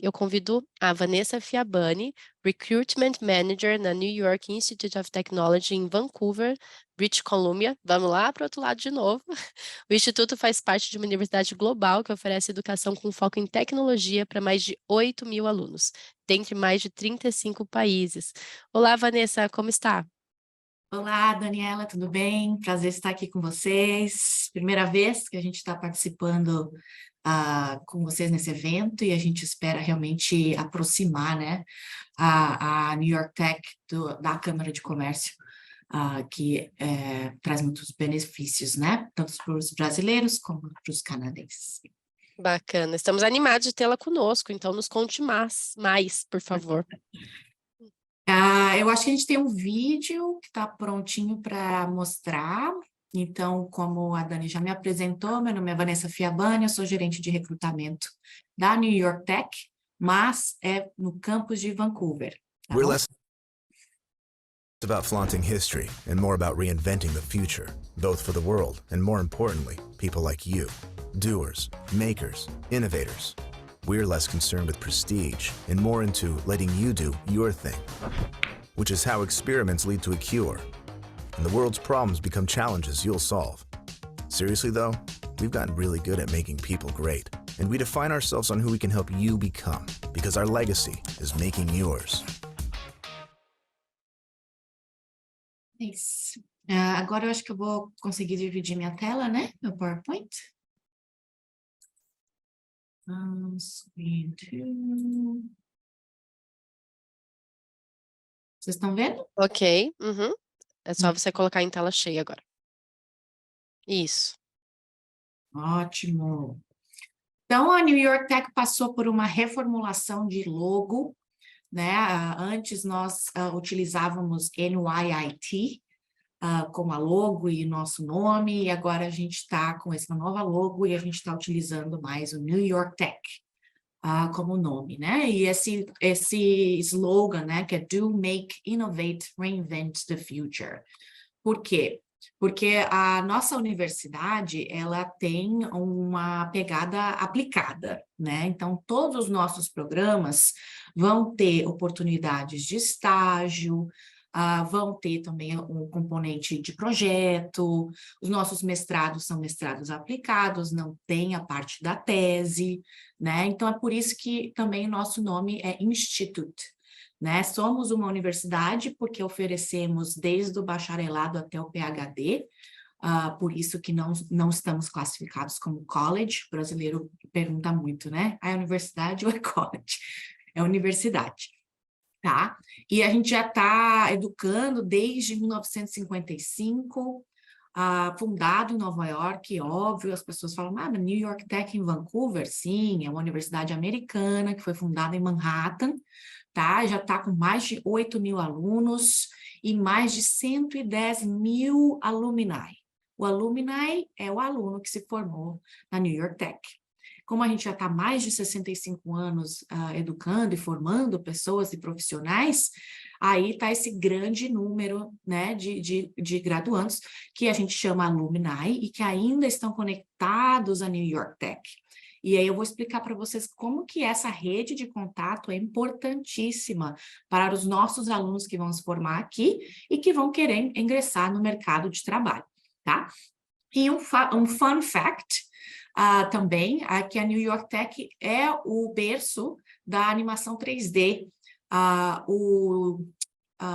eu convido a Vanessa Fiabani, Recruitment Manager na New York Institute of Technology em Vancouver, British Columbia. Vamos lá para o outro lado de novo. O Instituto faz parte de uma universidade global que oferece educação com foco em tecnologia para mais de 8.000 alunos, dentre mais de 35 países. Olá, Vanessa, como está? Olá, Daniela, tudo bem? Prazer estar aqui com vocês. Primeira vez que a gente está participando com vocês nesse evento e a gente espera realmente aproximar, né, a New York Tech da Câmara de Comércio, que traz muitos benefícios, né, tanto para os brasileiros como para os canadenses. Bacana, estamos animados de tê-la conosco, então nos conte mais, por favor. Eu acho que a gente tem um vídeo que está prontinho para mostrar. Então, como a Dani já me apresentou, meu nome é Vanessa Fiabani, eu sou gerente de recrutamento da New York Tech, mas é no campus de Vancouver. Tá We're bom? less about flaunting history and more about reinventing the future, both for the world and, more importantly, people like you. Doers, makers, innovators. We're less concerned with prestige and more into letting you do your thing, which is how experiments lead to a cure, and the world's problems become challenges you'll solve. Seriously though, we've gotten really good at making people great, and we define ourselves on who we can help you become, because our legacy is making yours. Isso. Agora eu acho que eu vou conseguir dividir minha tela, né? Meu PowerPoint. Screen two. Vocês estão vendo? Ok, é só você colocar em tela cheia agora. Isso. Ótimo. Então, a New York Tech passou por uma reformulação de logo, né? Antes nós utilizávamos NYIT como a logo e nosso nome, e agora a gente está com essa nova logo e a gente está utilizando mais o New York Tech como nome, né? E esse slogan, né, que é Do, Make, Innovate, Reinvent the Future. Por quê? Porque a nossa universidade, ela tem uma pegada aplicada, né? Então, todos os nossos programas vão ter oportunidades de estágio, vão ter também um componente de projeto, os nossos mestrados são mestrados aplicados, não tem a parte da tese, né? Então, é por isso que também o nosso nome é Institute, né? Somos uma universidade porque oferecemos desde o bacharelado até o PhD, por isso que não estamos classificados como college. O brasileiro pergunta muito, né? É universidade ou é college? É universidade, tá? E a gente já está educando desde 1955, fundado em Nova York, óbvio, as pessoas falam, mas New York Tech em Vancouver? Sim, é uma universidade americana que foi fundada em Manhattan, tá? Já está com mais de 8.000 alunos e mais de 110 mil alumni. O alumni é o aluno que se formou na New York Tech. Como a gente já está há mais de 65 anos educando e formando pessoas e profissionais, aí está esse grande número, né, de graduandos que a gente chama alumni e que ainda estão conectados à New York Tech. E aí eu vou explicar para vocês como que essa rede de contato é importantíssima para os nossos alunos que vão se formar aqui e que vão querer ingressar no mercado de trabalho, tá? E um fun fact também, que a New York Tech é o berço da animação 3D. O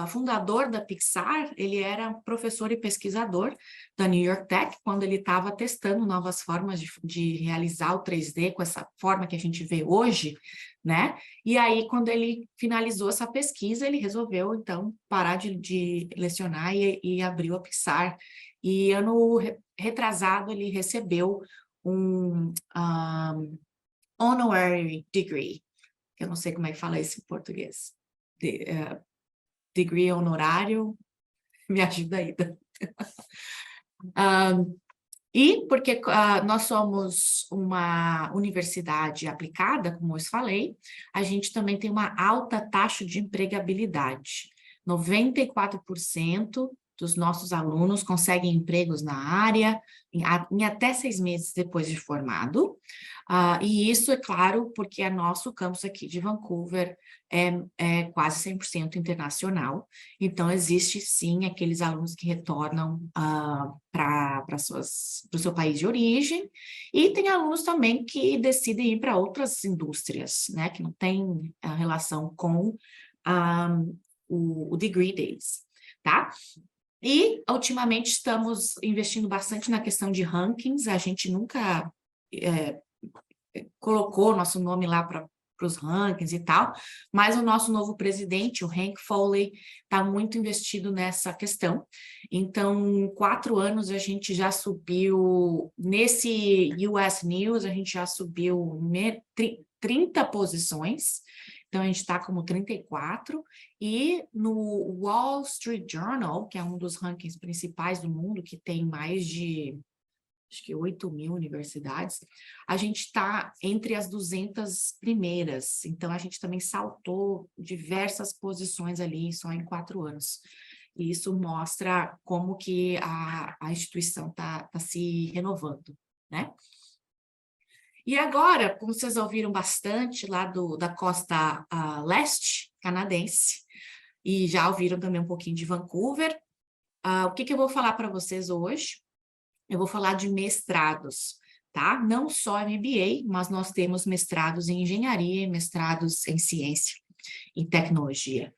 fundador da Pixar, ele era professor e pesquisador da New York Tech, quando ele estava testando novas formas de realizar o 3D com essa forma que a gente vê hoje, né? E aí, quando ele finalizou essa pesquisa, ele resolveu, então, parar de lecionar e abriu a Pixar. E ano retrasado, ele recebeu um honorary degree, que eu não sei como é que fala isso em português, degree honorário, me ajuda aí. E porque nós somos uma universidade aplicada, como eu falei, a gente também tem uma alta taxa de empregabilidade. 94% dos nossos alunos conseguem empregos na área em até 6 meses depois de formado. E isso, é claro, porque o nosso campus aqui de Vancouver é quase 100% internacional. Então, existe, sim, aqueles alunos que retornam para o seu país de origem, e tem alunos também que decidem ir para outras indústrias, né, que não tem relação com o degree deles, tá? E, ultimamente, estamos investindo bastante na questão de rankings. A gente nunca colocou nosso nome lá para os rankings e tal, mas o nosso novo presidente, o Hank Foley, está muito investido nessa questão. Então, em 4 anos, a gente já subiu, nesse US News, a gente já subiu 30 posições, então a gente está como 34, e no Wall Street Journal, que é um dos rankings principais do mundo, que tem mais de, acho que 8.000 universidades, a gente está entre as 200 primeiras. Então, a gente também saltou diversas posições ali só em 4 anos. E isso mostra como que a instituição está se renovando, né? E agora, como vocês ouviram bastante lá da costa leste canadense, e já ouviram também um pouquinho de Vancouver, o que eu vou falar para vocês hoje? Eu vou falar de mestrados, tá? Não só MBA, mas nós temos mestrados em engenharia e mestrados em ciência e tecnologia.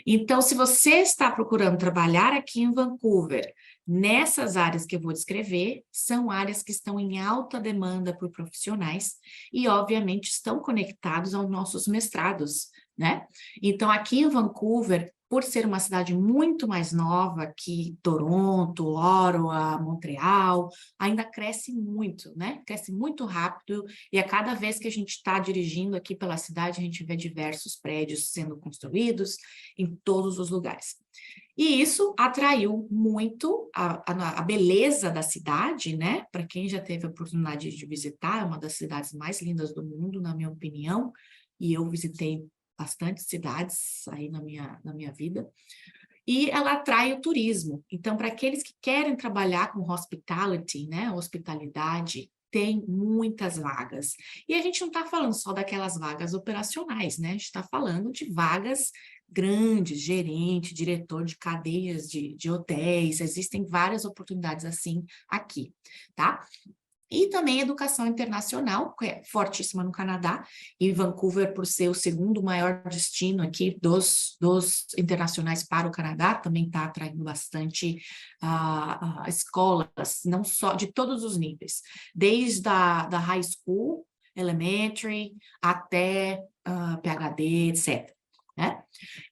Então, se você está procurando trabalhar aqui em Vancouver, nessas áreas que eu vou descrever, são áreas que estão em alta demanda por profissionais e, obviamente, estão conectados aos nossos mestrados, né? Então, aqui em Vancouver, por ser uma cidade muito mais nova que Toronto, Ottawa, Montreal, ainda cresce muito, né? Cresce muito rápido, e a cada vez que a gente está dirigindo aqui pela cidade, a gente vê diversos prédios sendo construídos em todos os lugares. E isso atraiu muito a beleza da cidade, né? Para quem já teve a oportunidade de visitar, é uma das cidades mais lindas do mundo, na minha opinião, e eu visitei bastante cidades aí na minha vida, e ela atrai o turismo. Então, para aqueles que querem trabalhar com hospitality, né, hospitalidade, tem muitas vagas. E a gente não está falando só daquelas vagas operacionais, né? A gente está falando de vagas grandes, gerente, diretor de cadeias de hotéis, existem várias oportunidades assim aqui, tá? E também educação internacional, que é fortíssima no Canadá, e Vancouver, por ser o segundo maior destino aqui dos internacionais para o Canadá, também está atraindo bastante escolas, não só de todos os níveis, desde da high school, elementary, até PhD, etc. Né?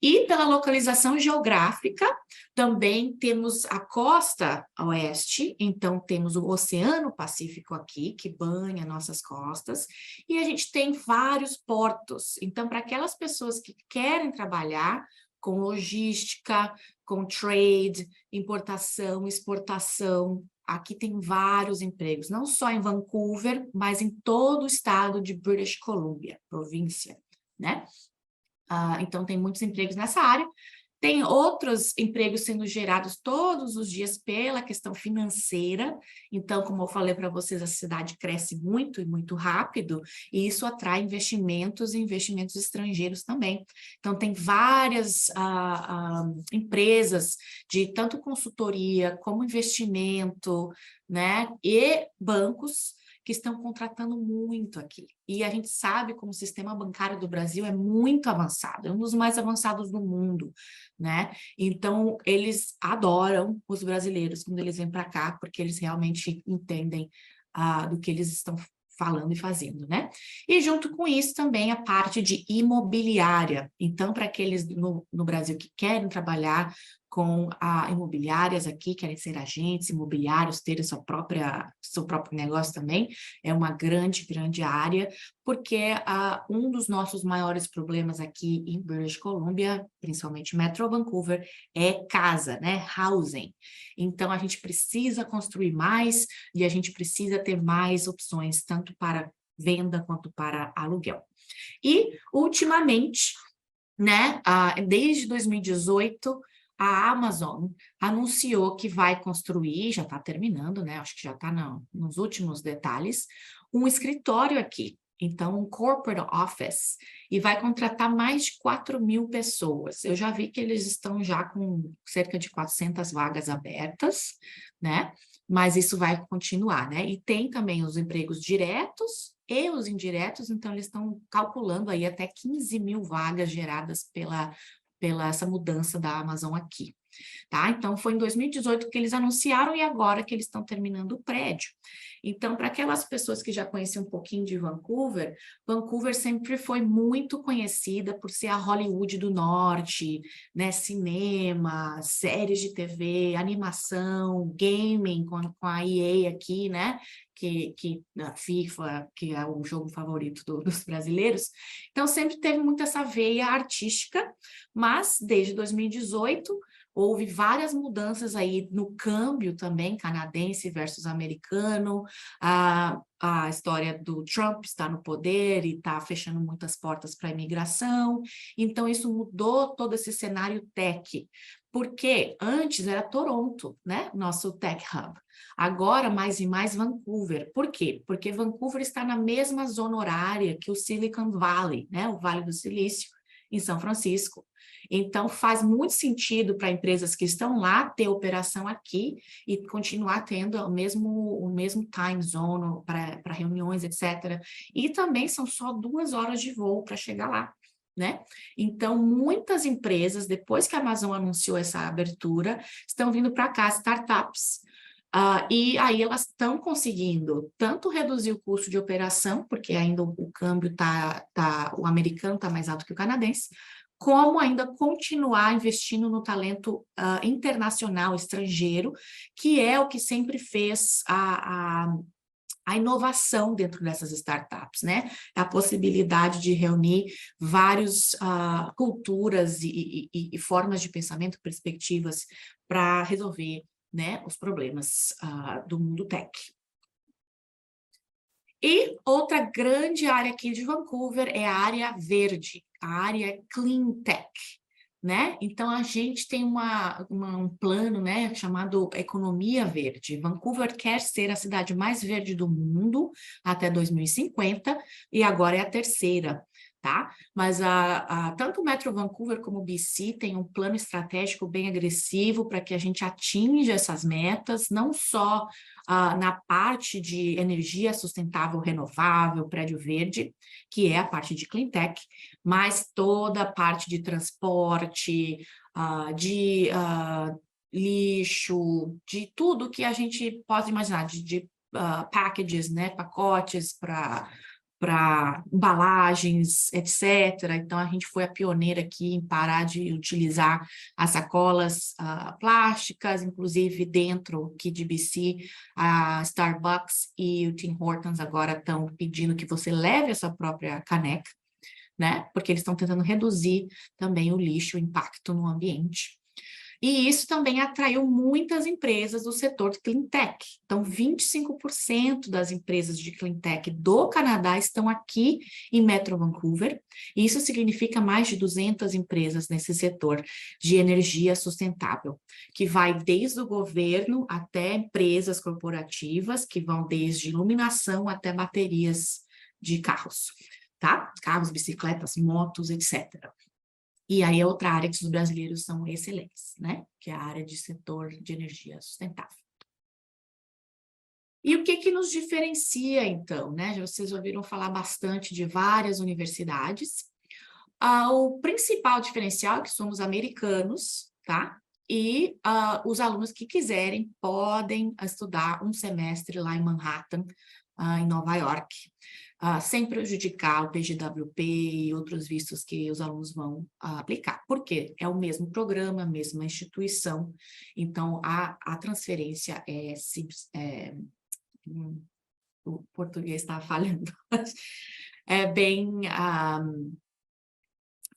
E pela localização geográfica, também temos a costa oeste, então temos o Oceano Pacífico aqui, que banha nossas costas, e a gente tem vários portos. Então, para aquelas pessoas que querem trabalhar com logística, com trade, importação, exportação, aqui tem vários empregos, não só em Vancouver, mas em todo o estado de British Columbia, província, né? Então, tem muitos empregos nessa área. Tem outros empregos sendo gerados todos os dias pela questão financeira. Então, como eu falei para vocês, a cidade cresce muito e muito rápido, e isso atrai investimentos e investimentos estrangeiros também. Então, tem várias empresas de tanto consultoria como investimento, né, e bancos que estão contratando muito aqui. E a gente sabe como o sistema bancário do Brasil é muito avançado, é um dos mais avançados do mundo, né? Então, eles adoram os brasileiros quando eles vêm para cá, porque eles realmente entendem do que eles estão falando e fazendo, né? E junto com isso também a parte de imobiliária. Então, para aqueles no Brasil que querem trabalhar com imobiliárias aqui, querem ser agentes imobiliários, terem seu próprio negócio também, é uma grande área, porque um dos nossos maiores problemas aqui em British Columbia, principalmente Metro Vancouver, é casa, né? Housing. Então, a gente precisa construir mais e a gente precisa ter mais opções, tanto para venda quanto para aluguel. E, ultimamente, né, desde 2018, a Amazon anunciou que vai construir, já está terminando, né? Acho que já está nos últimos detalhes, um escritório aqui. Então, um corporate office, e vai contratar mais de 4.000 pessoas. Eu já vi que eles estão já com cerca de 400 vagas abertas, né? Mas isso vai continuar, né? E tem também os empregos diretos e os indiretos, então eles estão calculando aí até 15.000 vagas geradas pela essa mudança da Amazon aqui, tá? Então, foi em 2018 que eles anunciaram e agora que eles estão terminando o prédio. Então, para aquelas pessoas que já conheciam um pouquinho de Vancouver, Vancouver sempre foi muito conhecida por ser a Hollywood do Norte, né? Cinema, séries de TV, animação, gaming com a EA aqui, né? Que a FIFA, que é o jogo favorito dos brasileiros. Então, sempre teve muito essa veia artística, mas desde 2018 houve várias mudanças aí no câmbio também, canadense versus americano, a história do Trump está no poder e está fechando muitas portas para a imigração, então isso mudou todo esse cenário tech, porque antes era Toronto, né, nosso tech hub, agora mais e mais Vancouver. Por quê? Porque Vancouver está na mesma zona horária que o Silicon Valley, né, o Vale do Silício, em São Francisco. Então, faz muito sentido para empresas que estão lá ter operação aqui e continuar tendo o mesmo time zone para reuniões, etc. E também são só 2 horas de voo para chegar lá, né? Então, muitas empresas, depois que a Amazon anunciou essa abertura, estão vindo para cá, startups, e aí elas estão conseguindo tanto reduzir o custo de operação, porque ainda o câmbio o americano está mais alto que o canadense, como ainda continuar investindo no talento internacional, estrangeiro, que é o que sempre fez a inovação dentro dessas startups, né? A possibilidade de reunir várias culturas e formas de pensamento, perspectivas para resolver, né, os problemas do mundo tech. E outra grande área aqui de Vancouver é a área verde, a área Clean Tech, né? Então, a gente tem um plano, né, chamado Economia Verde. Vancouver quer ser a cidade mais verde do mundo até 2050, e agora é a terceira, tá? Mas tanto o Metro Vancouver como o BC tem um plano estratégico bem agressivo para que a gente atinja essas metas, não só na parte de energia sustentável renovável, prédio verde, que é a parte de Clean Tech, mas toda a parte de transporte, de lixo, de tudo que a gente pode imaginar, de packages, né, pacotes para embalagens, etc. Então, a gente foi a pioneira aqui em parar de utilizar as sacolas plásticas, inclusive dentro aqui de BC, a Starbucks e o Tim Hortons agora estão pedindo que você leve a sua própria caneca, né? Porque eles estão tentando reduzir também o lixo, o impacto no ambiente. E isso também atraiu muitas empresas do setor de Clean Tech. Então, 25% das empresas de Clean Tech do Canadá estão aqui em Metro Vancouver. E isso significa mais de 200 empresas nesse setor de energia sustentável, que vai desde o governo até empresas corporativas, que vão desde iluminação até baterias de carros, tá? Carros, bicicletas, motos, etc. E aí é outra área que os brasileiros são excelentes, né? Que é a área de setor de energia sustentável. E o que nos diferencia, então, né? Vocês ouviram falar bastante de várias universidades. O principal diferencial é que somos americanos, tá? E os alunos que quiserem podem estudar um semestre lá em Manhattan, em Nova York, sem prejudicar o PGWP e outros vistos que os alunos vão aplicar. Por quê? É o mesmo programa, a mesma instituição, então a transferência é simples. O português está falhando. É bem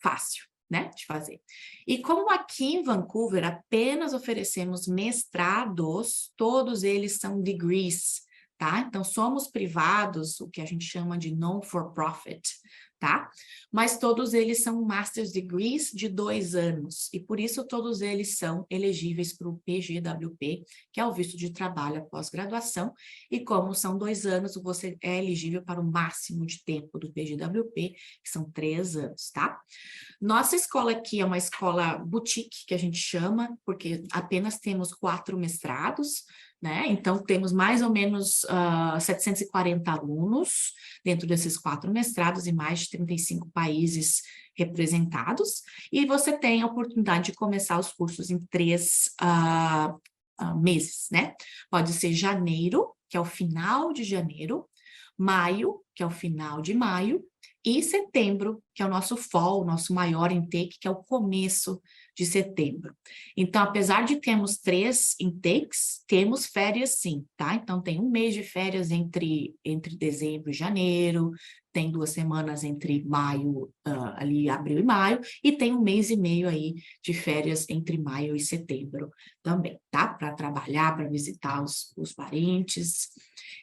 fácil, né, de fazer. E como aqui em Vancouver apenas oferecemos mestrados, todos eles são degrees, tá? Então, somos privados, o que a gente chama de non-for-profit, tá? Mas todos eles são Master's Degrees de 2 anos, e por isso todos eles são elegíveis para o PGWP, que é o visto de trabalho após graduação, e como são 2 anos, você é elegível para o máximo de tempo do PGWP, que são 3 anos, tá? Nossa escola aqui é uma escola boutique, que a gente chama, porque apenas temos 4 mestrados, né? Então, temos mais ou menos 740 alunos dentro desses 4 mestrados e mais de 35 países representados. E você tem a oportunidade de começar os cursos em 3 meses, né? Pode ser janeiro, que é o final de janeiro, maio, que é o final de maio, e setembro, que é o nosso fall, o nosso maior intake, que é o começo de setembro. Então, apesar de termos 3 intakes, temos férias sim, tá? Então, tem 1 mês de férias entre dezembro e janeiro, tem 2 semanas entre maio, ali abril e maio, e tem 1 mês e meio aí de férias entre maio e setembro também, tá? Para trabalhar, para visitar os parentes.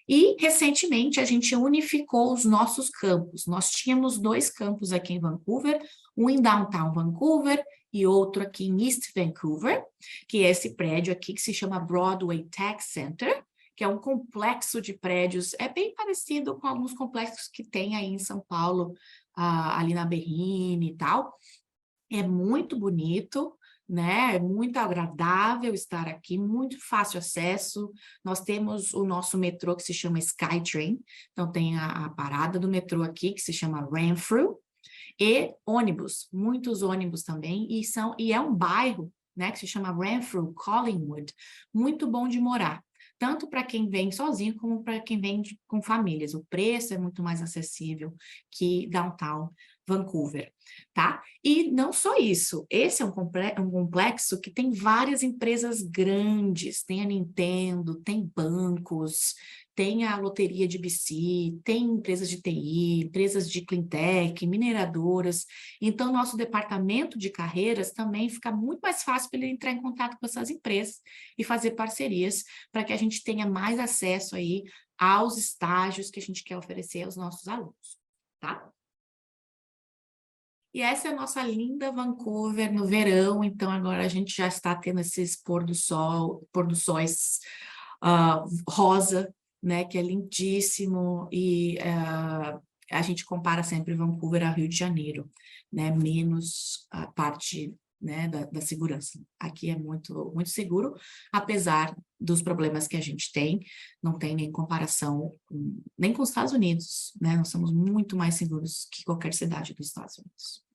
E, recentemente, a gente unificou os nossos campos. Nós tínhamos 2 campos aqui em Vancouver, um em Downtown Vancouver e outro aqui em East Vancouver, que é esse prédio aqui que se chama Broadway Tech Center, que é um complexo de prédios, é bem parecido com alguns complexos que tem aí em São Paulo, ali na Berrini e tal. É muito bonito, né? É muito agradável estar aqui, muito fácil acesso. Nós temos o nosso metrô que se chama SkyTrain, então tem a parada do metrô aqui que se chama Renfrew, e ônibus, muitos ônibus também, e é um bairro, né, que se chama Renfrew, Collingwood, muito bom de morar. Tanto para quem vem sozinho, como para quem vem com famílias. O preço é muito mais acessível que Downtown Vancouver, tá? E não só isso, esse é um complexo que tem várias empresas grandes, tem a Nintendo, tem bancos, tem a loteria de BC, tem empresas de TI, empresas de cleantech, mineradoras. Então, nosso departamento de carreiras também fica muito mais fácil para ele entrar em contato com essas empresas e fazer parcerias para que a gente tenha mais acesso aí aos estágios que a gente quer oferecer aos nossos alunos, tá? E essa é a nossa linda Vancouver no verão, então agora a gente já está tendo esses pôr do sóis rosa, né, que é lindíssimo, e a gente compara sempre Vancouver a Rio de Janeiro, né, menos a parte, né, da segurança. Aqui é muito, muito seguro, apesar dos problemas que a gente tem, não tem nem comparação nem com os Estados Unidos, né, nós somos muito mais seguros que qualquer cidade dos Estados Unidos.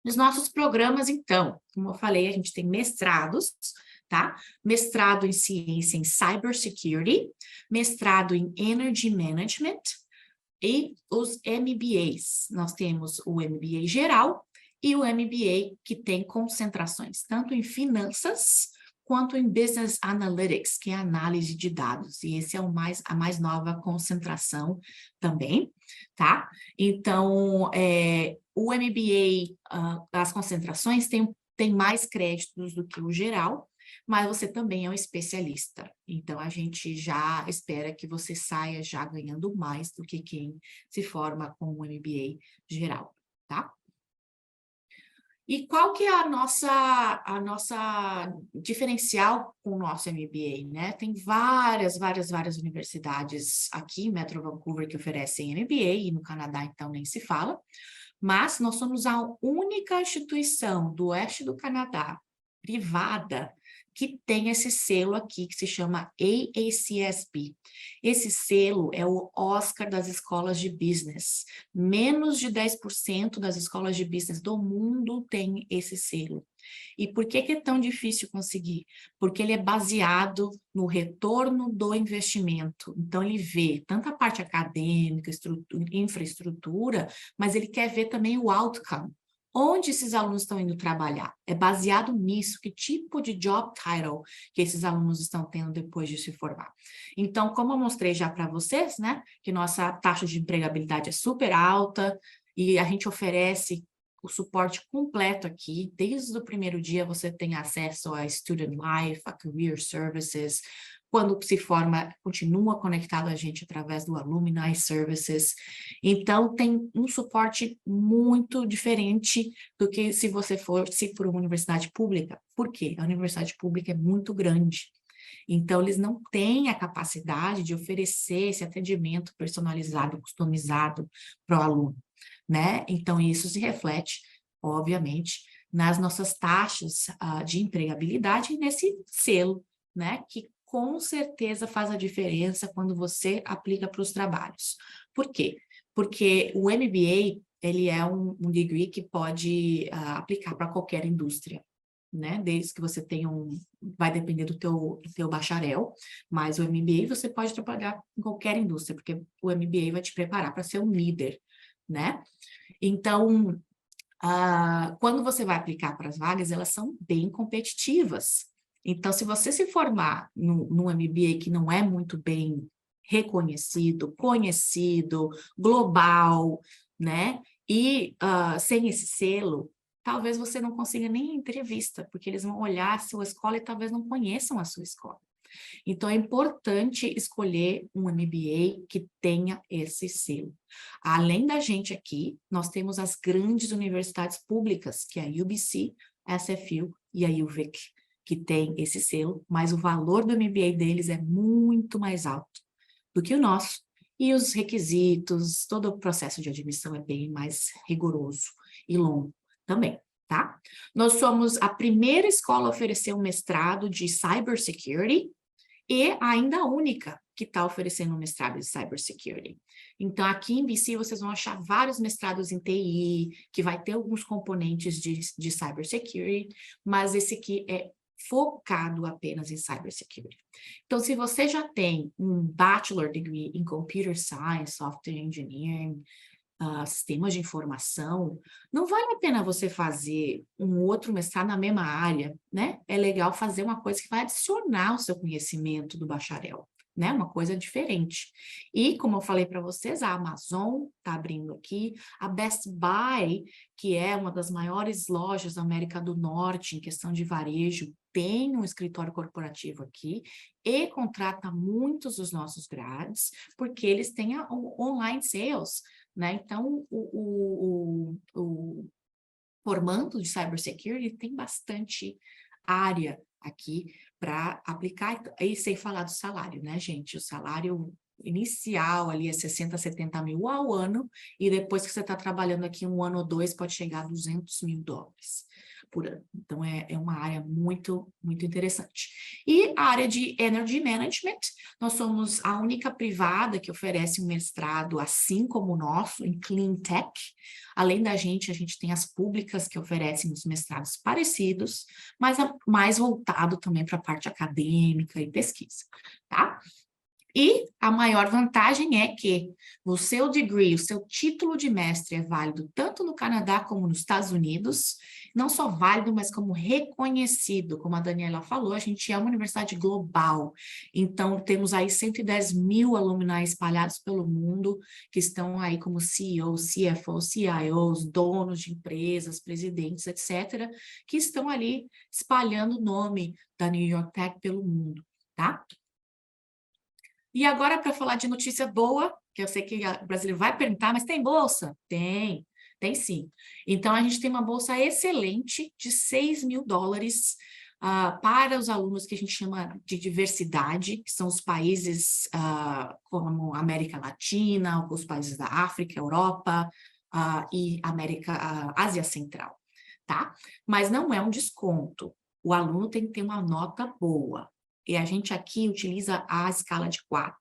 Nos nossos programas, então, como eu falei, a gente tem mestrados, tá? Mestrado em ciência em cybersecurity, mestrado em energy management e os MBAs. Nós temos o MBA geral e o MBA que tem concentrações tanto em finanças quanto em business analytics, que é análise de dados. E esse é a mais nova concentração também, tá? Então, o MBA, as concentrações tem mais créditos do que o geral, mas você também é um especialista. Então, a gente já espera que você saia já ganhando mais do que quem se forma com o MBA geral, tá? E qual que é a nossa diferencial com o nosso MBA, né? Tem várias universidades aqui em Metro Vancouver que oferecem MBA, e no Canadá, então, nem se fala. Mas nós somos a única instituição do oeste do Canadá, privada, que tem esse selo aqui, que se chama AACSB. Esse selo é o Oscar das escolas de business. Menos de 10% das escolas de business do mundo tem esse selo. E por que é tão difícil conseguir? Porque ele é baseado no retorno do investimento. Então, ele vê tanto a parte acadêmica, infraestrutura, mas ele quer ver também o outcome. Onde esses alunos estão indo trabalhar? É baseado nisso, que tipo de job title que esses alunos estão tendo depois de se formar. Então, como eu mostrei já para vocês, né, que nossa taxa de empregabilidade é super alta e a gente oferece o suporte completo aqui. Desde o primeiro dia você tem acesso a Student Life, a Career Services, quando se forma, continua conectado a gente através do Alumni Services. Então, tem um suporte muito diferente do que se for uma universidade pública. Por quê? A universidade pública é muito grande. Então, eles não têm a capacidade de oferecer esse atendimento personalizado, customizado para o aluno, né? Então, isso se reflete, obviamente, nas nossas taxas de empregabilidade e nesse selo, né? Que com certeza faz a diferença quando você aplica para os trabalhos. Por quê? Porque o MBA, ele é um degree que pode aplicar para qualquer indústria, né? Desde que você tenha vai depender do teu bacharel, mas o MBA você pode trabalhar em qualquer indústria, porque o MBA vai te preparar para ser um líder, né? Então, quando você vai aplicar para as vagas, elas são bem competitivas. Então, se você se formar num MBA que não é muito bem reconhecido, conhecido, global, né? E sem esse selo, talvez você não consiga nem entrevista, porque eles vão olhar a sua escola e talvez não conheçam a sua escola. Então, é importante escolher um MBA que tenha esse selo. Além da gente aqui, nós temos as grandes universidades públicas, que é a UBC, a SFU e a UVic, que tem esse selo, mas o valor do MBA deles é muito mais alto do que o nosso. E os requisitos, todo o processo de admissão é bem mais rigoroso e longo também, tá? Nós somos a primeira escola a oferecer um mestrado de Cybersecurity e ainda a única que está oferecendo um mestrado de Cybersecurity. Então, aqui em BC, vocês vão achar vários mestrados em TI, que vai ter alguns componentes de Cybersecurity, mas esse aqui é focado apenas em Cybersecurity. Então, se você já tem um Bachelor Degree em Computer Science, Software Engineering, sistemas de informação, não vale a pena você fazer um outro mestrado na mesma área, né? É legal fazer uma coisa que vai adicionar o seu conhecimento do bacharel, né? Uma coisa diferente. E, como eu falei para vocês, a Amazon está abrindo aqui, a Best Buy, que é uma das maiores lojas da América do Norte em questão de varejo, tem um escritório corporativo aqui e contrata muitos dos nossos grades, porque eles têm o online sales, né? Então, o formando de Cybersecurity tem bastante área aqui para aplicar, e sem falar do salário, né, gente? O salário inicial ali é 60, 70 mil ao ano, e depois que você está trabalhando aqui um ano ou dois, pode chegar a 200 mil dólares por ano. Então, é uma área muito, muito interessante. E a área de Energy Management, nós somos a única privada que oferece um mestrado assim como o nosso, em Clean Tech. Além da gente, a gente tem as públicas que oferecem os mestrados parecidos, mas mais voltado também para a parte acadêmica e pesquisa, tá? E a maior vantagem é que o seu degree, o seu título de mestre é válido tanto no Canadá como nos Estados Unidos, não só válido, mas como reconhecido, como a Daniela falou, a gente é uma universidade global, então temos aí 110 mil alumni espalhados pelo mundo, que estão aí como CEOs, CFOs, CIOs, donos de empresas, presidentes, etc., que estão ali espalhando o nome da New York Tech pelo mundo, tá? E agora, para falar de notícia boa, que eu sei que o brasileiro vai perguntar, mas tem bolsa? Tem sim. Então, a gente tem uma bolsa excelente de 6 mil dólares para os alunos que a gente chama de diversidade, que são os países como América Latina, os países da África, Europa e Ásia Central, tá? Mas não é um desconto. O aluno tem que ter uma nota boa. E a gente aqui utiliza a escala de 4.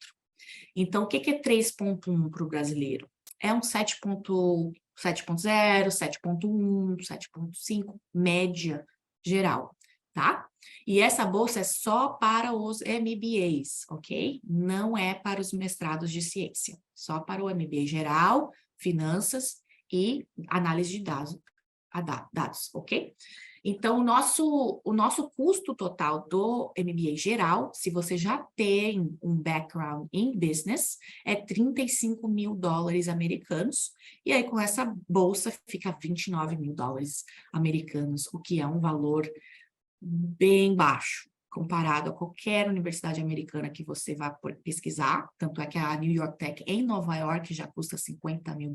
Então, o que é 3.1 para o brasileiro? É um 7.0, 7.1, 7.5, média geral, tá? E essa bolsa é só para os MBAs, ok? Não é para os mestrados de ciência. Só para o MBA geral, finanças e análise de dados, ok? Então, o nosso custo total do MBA geral, se você já tem um background em business, é 35 mil dólares americanos, e aí com essa bolsa fica 29 mil dólares americanos, o que é um valor bem baixo, comparado a qualquer universidade americana que você vá pesquisar, tanto é que a New York Tech em Nova York já custa $50 mil,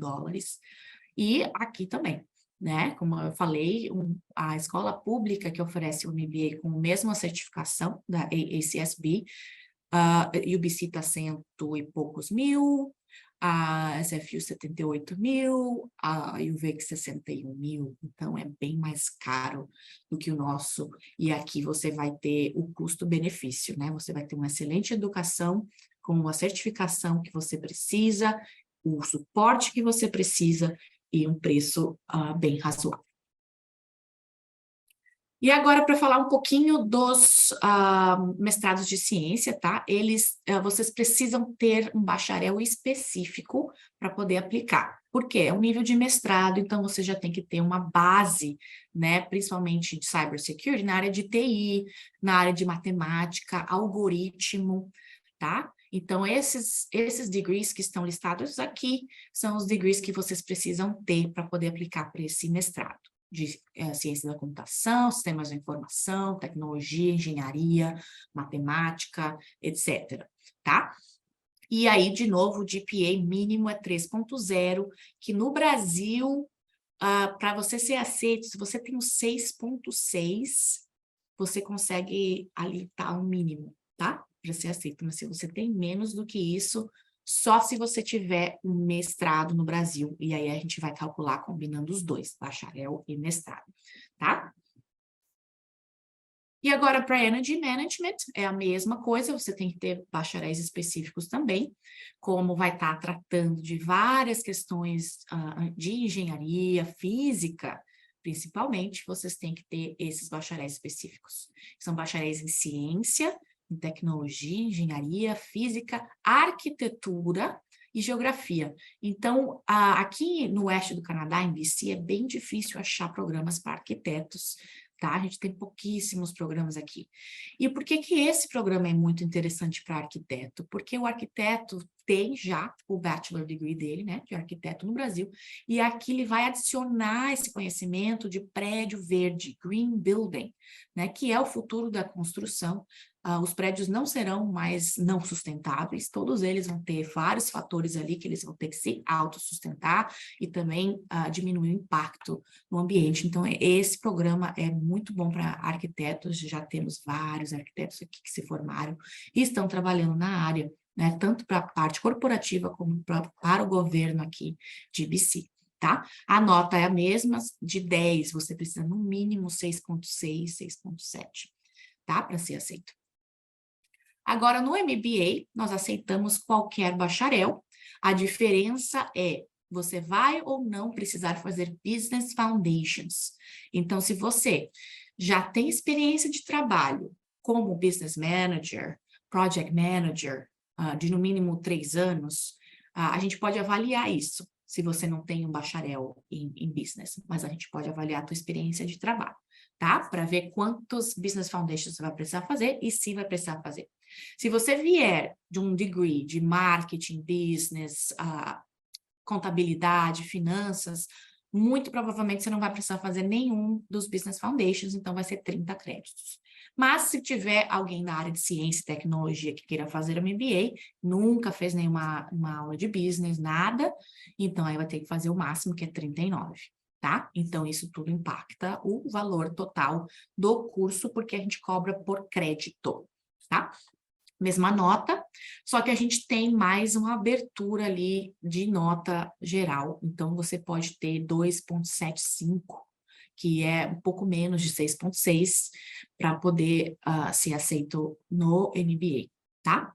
e aqui também, né? Como eu falei, a escola pública que oferece o MBA com a mesma certificação da ACSB, UBC está 100 e poucos mil, a SFU 78 mil, a UVEX 61 mil, então é bem mais caro do que o nosso, e aqui você vai ter o custo-benefício, né? Você vai ter uma excelente educação, com a certificação que você precisa, o suporte que você precisa, e um preço bem razoável. E agora, para falar um pouquinho dos mestrados de ciência, tá? Vocês precisam ter um bacharel específico para poder aplicar. Por quê? É um nível de mestrado, então você já tem que ter uma base, né? Principalmente de cybersecurity, na área de TI, na área de matemática, algoritmo, tá? Então, esses degrees que estão listados aqui são os degrees que vocês precisam ter para poder aplicar para esse mestrado de ciência da computação, sistemas de informação, tecnologia, engenharia, matemática, etc. Tá? E aí, de novo, o GPA mínimo é 3.0, que no Brasil, para você ser aceito, se você tem um 6.6, você consegue ali tá um mínimo, tá? Para ser aceito. Mas se você tem menos do que isso, só se você tiver um mestrado no Brasil. E aí a gente vai calcular combinando os dois, bacharel e mestrado, tá? E agora, para Energy Management, é a mesma coisa, você tem que ter bacharéis específicos também, como vai estar tratando de várias questões de engenharia, física, principalmente, vocês têm que ter esses bacharéis específicos. São bacharéis em ciência, em tecnologia, engenharia, física, arquitetura e geografia. Então, aqui no oeste do Canadá, em BC, é bem difícil achar programas para arquitetos, tá? A gente tem pouquíssimos programas aqui. E por que que esse programa é muito interessante para arquiteto? Porque o arquiteto tem já o bachelor degree dele, né, de arquiteto no Brasil, e aqui ele vai adicionar esse conhecimento de prédio verde, green building, né, que é o futuro da construção. Os prédios não serão mais não sustentáveis, todos eles vão ter vários fatores ali que eles vão ter que se autossustentar e também diminuir o impacto no ambiente. Então, esse programa é muito bom para arquitetos, já temos vários arquitetos aqui que se formaram e estão trabalhando na área, né, tanto para a parte corporativa como para o governo aqui de BC. Tá? A nota é a mesma, de 10, você precisa no mínimo 6.6, 6.7, tá? Para ser aceito. Agora, no MBA, nós aceitamos qualquer bacharel. A diferença é, você vai ou não precisar fazer Business Foundations. Então, se você já tem experiência de trabalho como Business Manager, Project Manager, de no mínimo 3 anos, a gente pode avaliar isso, se você não tem um bacharel em Business, mas a gente pode avaliar a tua experiência de trabalho, tá? Para ver quantos Business Foundations você vai precisar fazer e se vai precisar fazer. Se você vier de um degree de marketing, business, contabilidade, finanças, muito provavelmente você não vai precisar fazer nenhum dos Business Foundations, então vai ser 30 créditos. Mas se tiver alguém na área de ciência e tecnologia que queira fazer MBA, nunca fez nenhuma aula de business, nada, então aí vai ter que fazer o máximo, que é 39. Tá? Então, isso tudo impacta o valor total do curso, porque a gente cobra por crédito, tá? Mesma nota, só que a gente tem mais uma abertura ali de nota geral. Então, você pode ter 2.75, que é um pouco menos de 6.6, para poder ser aceito no MBA, tá?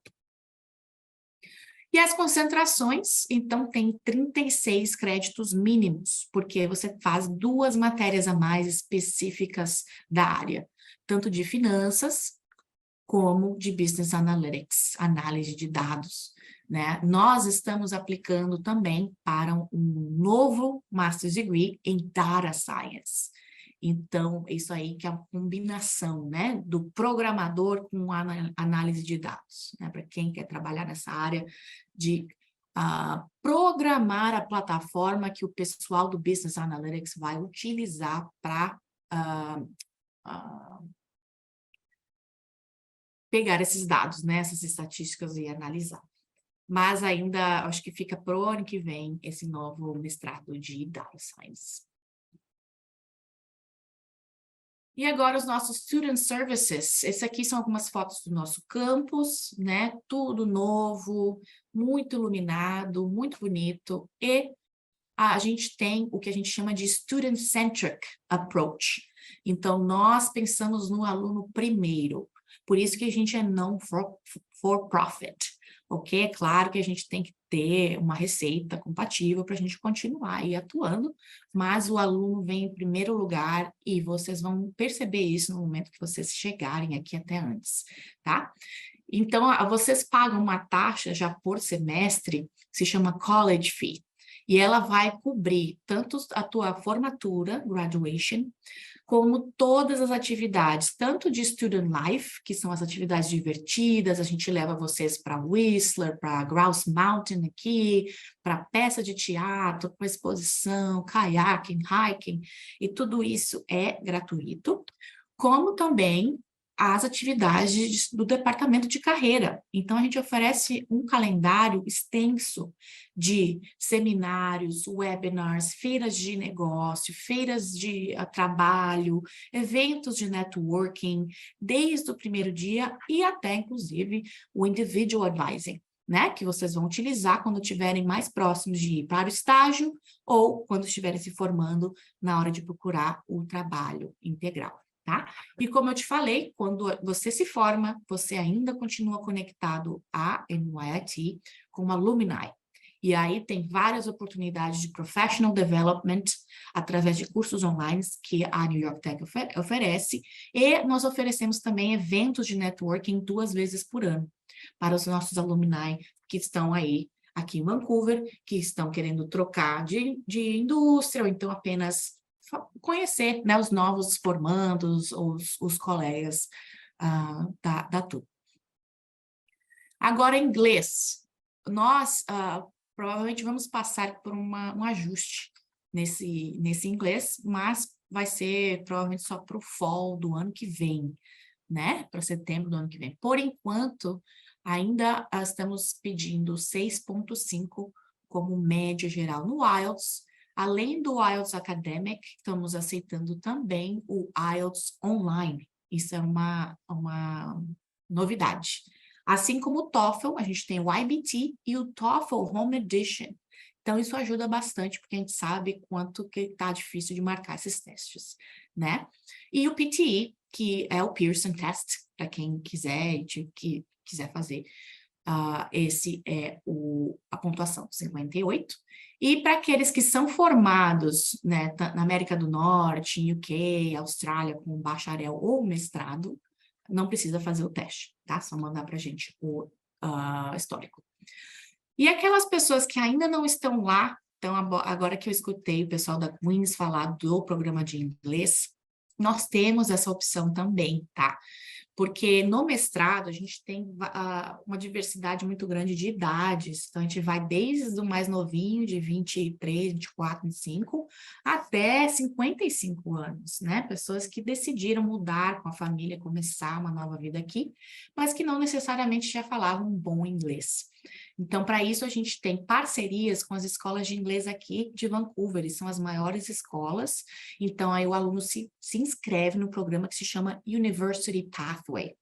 E as concentrações, então, tem 36 créditos mínimos, porque você faz 2 matérias a mais específicas da área, tanto de finanças, como de Business Analytics, análise de dados, né? Nós estamos aplicando também para um novo Master's Degree em Data Science. Então, isso aí que é uma combinação, né, do programador com análise de dados, né? Para quem quer trabalhar nessa área de programar a plataforma que o pessoal do Business Analytics vai utilizar para pegar esses dados, né, essas estatísticas e analisar. Mas ainda acho que fica para o ano que vem esse novo mestrado de Data Science. E agora os nossos Student Services. Esse aqui são algumas fotos do nosso campus, né? Tudo novo, muito iluminado, muito bonito. E a gente tem o que a gente chama de Student-Centric Approach. Então, nós pensamos no aluno primeiro. Por isso que a gente é non-for-profit, ok? É claro que a gente tem que ter uma receita compatível para a gente continuar aí atuando, mas o aluno vem em primeiro lugar e vocês vão perceber isso no momento que vocês chegarem aqui até antes, tá? Então, vocês pagam uma taxa já por semestre, que se chama College Fee, e ela vai cobrir tanto a tua formatura, graduation, como todas as atividades, tanto de Student Life, que são as atividades divertidas, a gente leva vocês para Whistler, para Grouse Mountain aqui, para peça de teatro, para exposição, kayaking, hiking, e tudo isso é gratuito, como também as atividades do departamento de carreira. Então, a gente oferece um calendário extenso de seminários, webinars, feiras de negócio, feiras de trabalho, eventos de networking, desde o primeiro dia e até, inclusive, o individual advising, né? Que vocês vão utilizar quando estiverem mais próximos de ir para o estágio ou quando estiverem se formando na hora de procurar o trabalho integral. Tá? E como eu te falei, quando você se forma, você ainda continua conectado à NYIT como alumni. E aí tem várias oportunidades de professional development através de cursos online que a New York Tech oferece. E nós oferecemos também eventos de networking 2 vezes por ano para os nossos alumni que estão aí aqui em Vancouver, que estão querendo trocar de indústria ou então apenas conhecer, né, os novos formandos, os colegas da turma. Agora, inglês. Nós provavelmente vamos passar por um ajuste nesse inglês, mas vai ser provavelmente só para o fall do ano que vem, né? Para setembro do ano que vem. Por enquanto, ainda estamos pedindo 6,5 como média geral no IELTS. Além do IELTS Academic, estamos aceitando também o IELTS Online. Isso é uma novidade. Assim como o TOEFL, a gente tem o IBT e o TOEFL Home Edition. Então, isso ajuda bastante, porque a gente sabe quanto que está difícil de marcar esses testes, né? E o PTE, que é o Pearson Test, para quem quiser fazer. Esse é a pontuação 58. E para aqueles que são formados, né, na América do Norte, UK, Austrália, com bacharel ou mestrado, não precisa fazer o teste, tá? Só mandar para a gente o histórico. E aquelas pessoas que ainda não estão lá, então agora que eu escutei o pessoal da Queen's falar do programa de inglês, nós temos essa opção também, tá? Porque no mestrado a gente tem uma diversidade muito grande de idades, então a gente vai desde o mais novinho, de 23, 24, 25, até 55 anos, né? Pessoas que decidiram mudar com a família, começar uma nova vida aqui, mas que não necessariamente já falavam um bom inglês. Então, para isso, a gente tem parcerias com as escolas de inglês aqui de Vancouver, e são as maiores escolas. Então, aí o aluno se inscreve no programa que se chama University Pathway.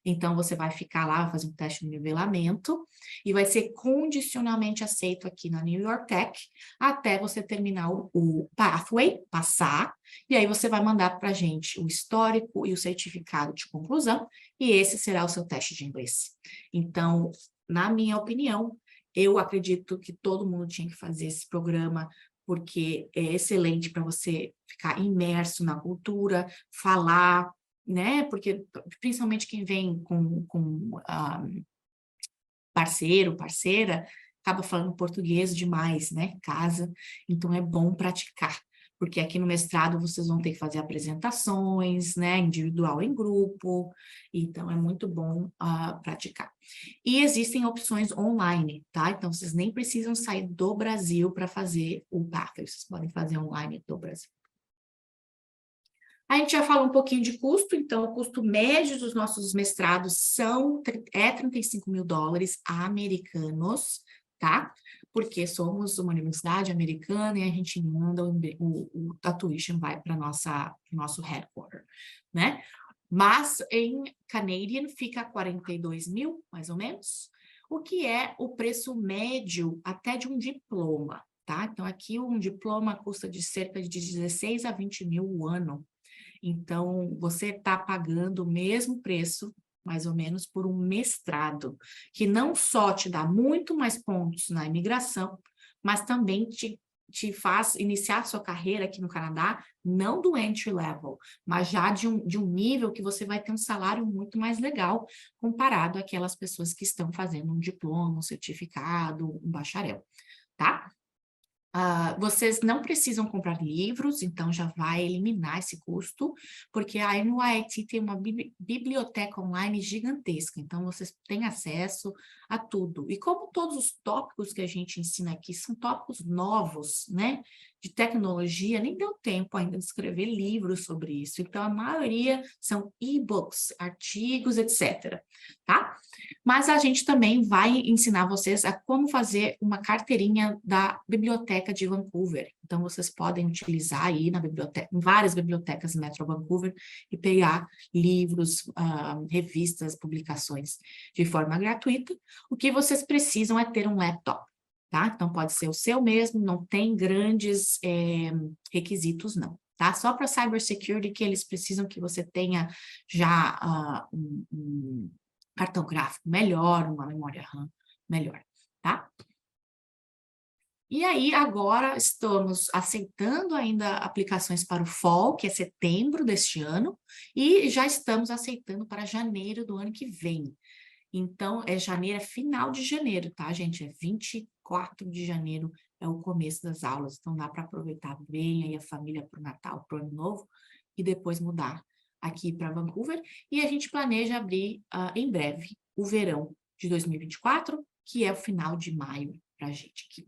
Então, você vai ficar lá, vai fazer um teste de nivelamento, e vai ser condicionalmente aceito aqui na New York Tech, até você terminar o Pathway, passar, e aí você vai mandar para a gente o histórico e o certificado de conclusão, e esse será o seu teste de inglês. Então, na minha opinião, eu acredito que todo mundo tinha que fazer esse programa, porque é excelente para você ficar imerso na cultura, falar, né? Porque principalmente quem vem com parceiro, parceira, acaba falando português demais, né? Casa, então é bom praticar. Porque aqui no mestrado vocês vão ter que fazer apresentações, né, individual em grupo, então é muito bom praticar. E existem opções online, tá? Então vocês nem precisam sair do Brasil para fazer o Pathway, vocês podem fazer online do Brasil. A gente já falou um pouquinho de custo, então o custo médio dos nossos mestrados é 35 mil dólares americanos, tá? Porque somos uma universidade americana e a gente manda a tuition vai para o nosso headquarter, né? Mas em Canadian fica 42 mil, mais ou menos, o que é o preço médio até de um diploma, tá? Então aqui um diploma custa de cerca de 16 a 20 mil o ano. Então, você está pagando o mesmo preço, mais ou menos, por um mestrado, que não só te dá muito mais pontos na imigração, mas também te faz iniciar sua carreira aqui no Canadá, não do entry level, mas já de um nível que você vai ter um salário muito mais legal, comparado àquelas pessoas que estão fazendo um diploma, um certificado, um bacharel, tá? Vocês não precisam comprar livros, então já vai eliminar esse custo, porque a NYIT tem uma biblioteca online gigantesca, então vocês têm acesso a tudo. E como todos os tópicos que a gente ensina aqui são tópicos novos, né, de tecnologia, nem deu tempo ainda de escrever livros sobre isso, então a maioria são e-books, artigos, etc., tá? Mas a gente também vai ensinar vocês a como fazer uma carteirinha da Biblioteca de Vancouver. Então, vocês podem utilizar aí na biblioteca, em várias bibliotecas Metro Vancouver e pegar livros, revistas, publicações de forma gratuita. O que vocês precisam é ter um laptop, tá? Então, pode ser o seu mesmo, não tem grandes requisitos, não. Tá? Só para cybersecurity que eles precisam que você tenha já um cartão gráfico melhor, uma memória RAM melhor, tá? E aí, agora, estamos aceitando ainda aplicações para o fall, que é setembro deste ano, e já estamos aceitando para janeiro do ano que vem. Então, janeiro, é final de janeiro, tá, gente? É 24 de janeiro, é o começo das aulas, então dá para aproveitar bem aí a família para o Natal, para o Ano Novo, e depois mudar aqui para Vancouver, e a gente planeja abrir em breve o verão de 2024, que é o final de maio para a gente aqui.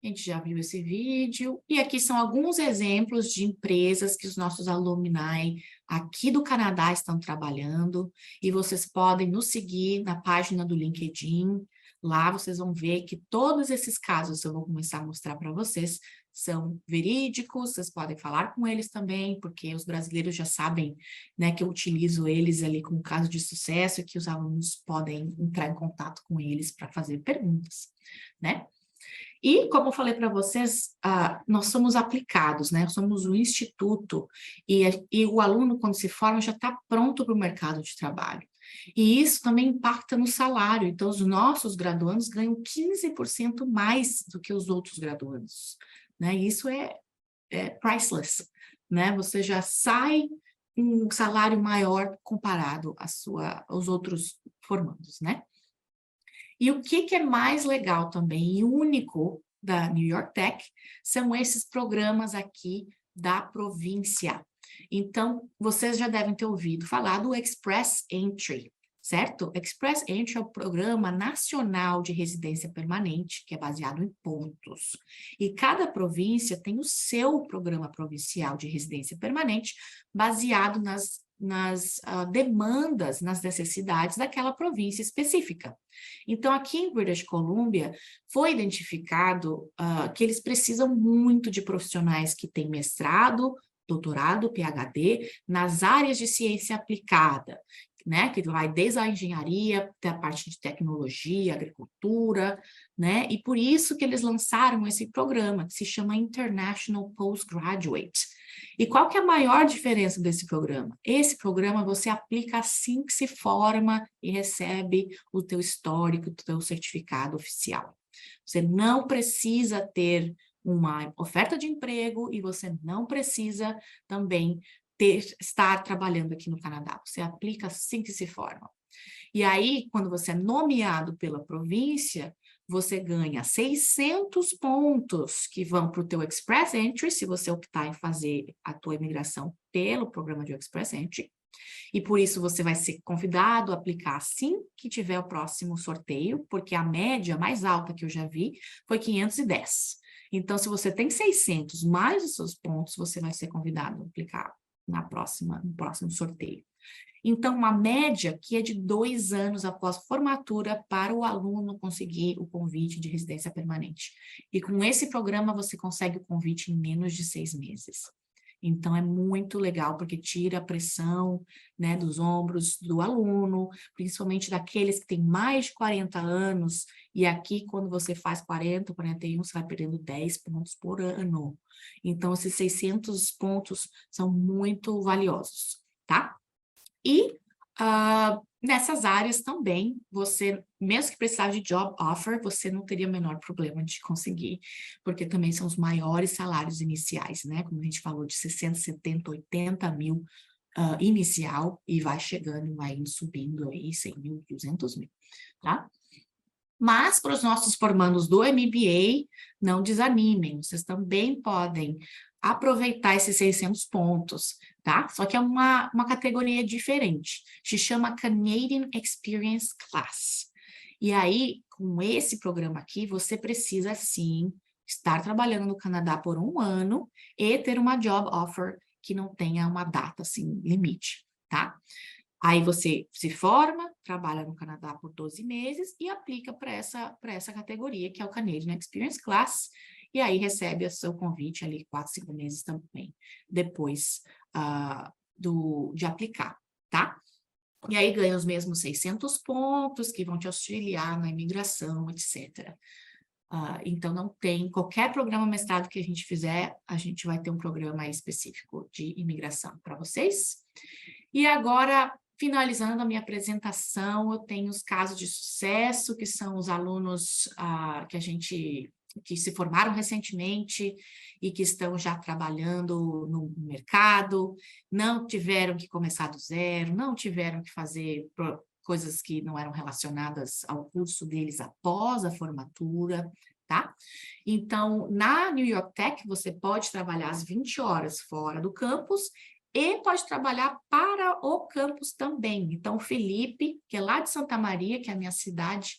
A gente já viu esse vídeo, e aqui são alguns exemplos de empresas que os nossos alumni aqui do Canadá estão trabalhando, e vocês podem nos seguir na página do LinkedIn. Lá vocês vão ver que todos esses casos eu vou começar a mostrar para vocês são verídicos, vocês podem falar com eles também, porque os brasileiros já sabem, né, que eu utilizo eles ali como caso de sucesso e que os alunos podem entrar em contato com eles para fazer perguntas, né? E, como eu falei para vocês, nós somos aplicados, né? Somos um instituto e o aluno, quando se forma, já está pronto para o mercado de trabalho. E isso também impacta no salário. Então, os nossos graduandos ganham 15% mais do que os outros graduandos, né? E isso é priceless, né? Você já sai com um salário maior comparado aos outros formandos, né? E o que é mais legal também e único da New York Tech são esses programas aqui da província. Então, vocês já devem ter ouvido falar do Express Entry, certo? Express Entry é o Programa Nacional de Residência Permanente, que é baseado em pontos. E cada província tem o seu programa provincial de residência permanente, baseado nas demandas, nas necessidades daquela província específica. Então, aqui em British Columbia, foi identificado que eles precisam muito de profissionais que têm mestrado, doutorado, PhD, nas áreas de ciência aplicada, né, que vai desde a engenharia até a parte de tecnologia, agricultura, né, e por isso que eles lançaram esse programa, que se chama International Postgraduate. E qual que é a maior diferença desse programa? Esse programa você aplica assim que se forma e recebe o teu histórico, o teu certificado oficial. Você não precisa ter uma oferta de emprego e você não precisa também estar trabalhando aqui no Canadá. Você aplica assim que se forma. E aí, quando você é nomeado pela província, você ganha 600 pontos que vão para o teu Express Entry, se você optar em fazer a tua imigração pelo programa de Express Entry. E por isso você vai ser convidado a aplicar assim que tiver o próximo sorteio, porque a média mais alta que eu já vi foi 510. Então, se você tem 600 mais os seus pontos, você vai ser convidado a aplicar no próximo sorteio. Então, uma média que é de 2 anos após formatura para o aluno conseguir o convite de residência permanente. E com esse programa, você consegue o convite em menos de 6 meses. Então, é muito legal, porque tira a pressão, né, dos ombros do aluno, principalmente daqueles que têm mais de 40 anos, e aqui, quando você faz 40, 41, você vai perdendo 10 pontos por ano. Então, esses 600 pontos são muito valiosos, tá? E nessas áreas também, você, mesmo que precisar de job offer, você não teria o menor problema de conseguir, porque também são os maiores salários iniciais, né? Como a gente falou, de 60, 70, 80 mil inicial, e vai chegando, vai indo subindo aí, 100 mil, 200 mil, tá? Mas, para os nossos formandos do MBA, não desanimem, vocês também podem aproveitar esses 600 pontos, tá? Só que é uma categoria diferente, se chama Canadian Experience Class. E aí, com esse programa aqui, você precisa, sim, estar trabalhando no Canadá por 1 ano e ter uma job offer que não tenha uma data, assim, limite, tá? Aí você se forma, trabalha no Canadá por 12 meses e aplica para essa categoria, que é o Canadian Experience Class, e aí recebe o seu convite ali 4, 5 meses também, depois de aplicar, tá? E aí ganha os mesmos 600 pontos que vão te auxiliar na imigração, etc. Então, não tem qualquer programa mestrado que a gente fizer, a gente vai ter um programa específico de imigração para vocês. E agora, finalizando a minha apresentação, eu tenho os casos de sucesso, que são os alunos que se formaram recentemente e que estão já trabalhando no mercado, não tiveram que começar do zero, não tiveram que fazer coisas que não eram relacionadas ao curso deles após a formatura, tá? Então, na New York Tech, você pode trabalhar as 20 horas fora do campus e pode trabalhar para o campus também. Então, o Felipe, que é lá de Santa Maria, que é a minha cidade